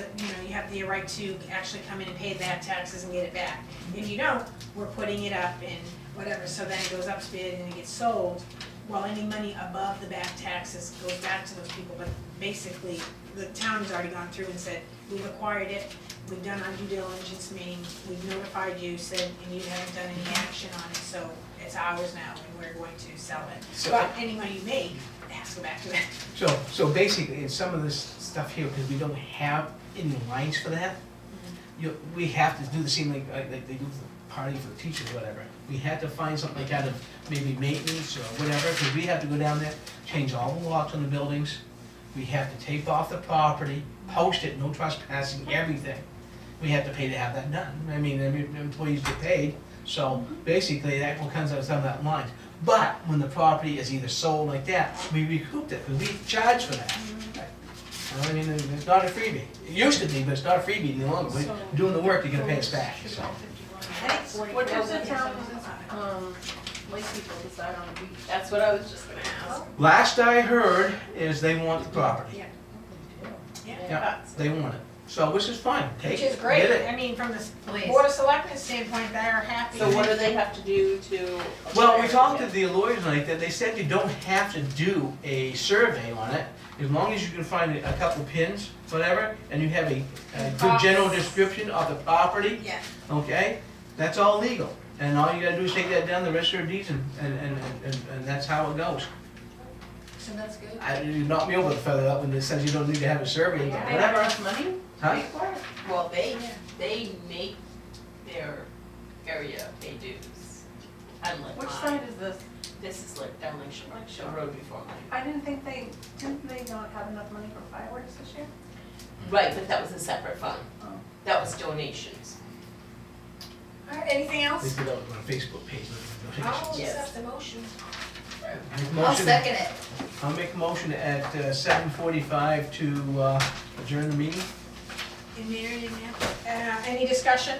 the right to actually come in and pay that taxes and get it back. If you don't, we're putting it up and whatever, so then it goes up to bid and it gets sold. Well, any money above the back taxes goes back to those people, but basically, the town has already gone through and said, we've acquired it, we've done our due diligence, meaning we've notified you, said, and you haven't done any action on it, so it's ours now, and we're going to sell it. So- But any money you make, it has to go back to that. So basically, in some of this stuff here, because we don't have any lines for that, we have to do the same like they do for the party for the teachers, whatever. We had to find something like out of maybe maintenance or whatever, because we have to go down there, change all the locks on the buildings. We have to tape off the property, post it, no trespassing, everything. We have to pay to have that done. I mean, every employees get paid, so basically that all comes out of some of that lines. But when the property is either sold like that, we recoup it, because we charge for that. I mean, it's not a freebie. It used to be, but it's not a freebie any longer. We're doing the work, you're gonna pay us back, so. What does the town, lake people decide on a beach? That's what I was just gonna ask. Last I heard is they want the property. Yeah, they want it. So, which is fine, take Which it, is great, get it. I mean, from the Please. Board of Selectmen standpoint, they're happy. So what do they have to do to? Well, we talked to the lawyers like that, they said you don't have to do a survey on it, as long as you can find a couple pins, whatever, and you have a good general description of the property, Yeah, okay? That's all legal, and all you gotta do is take that down, the register of deeds, and that's how it goes. so that's good. You knock me over the feather up when it says you don't need to have a survey, but They have whatever. enough money to Huh? pay for it? Well, they make their area pay dues. Unlike Which mine. side is this? This is like down Lake Shore Road before mine. I didn't they not have enough money for fireworks this year? Right, but that was a separate fund. Oh. That was donations. All right, anything They else? did that on our Facebook page. I'll Yes. accept the motion. Make a I'll motion- second it. I'll make a motion at 7:45 to adjourn the meeting. And Mary and any discussion?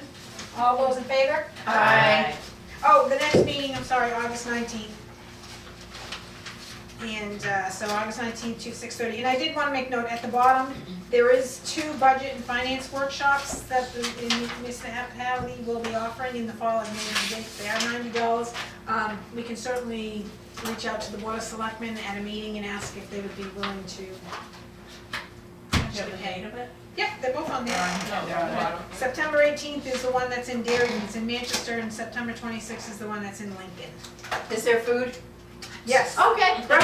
All those in favor? Aye. Oh, the next meeting, I'm sorry, August 19th. And so August 19th to 6:30. And I did want to make note at the bottom, there is 2 budget and finance workshops that Mr. Hadley will be offering in the fall. And they are $90. We can certainly reach out to the Board of Selectmen at a meeting and ask if they would be willing to actually pay. of it? Yep, they're both on there. No, they're on the bottom. September 18th is the one that's in Darien, it's in Manchester, and September 26th is the one that's in Lincoln. Is there food? Yes. Okay, Right.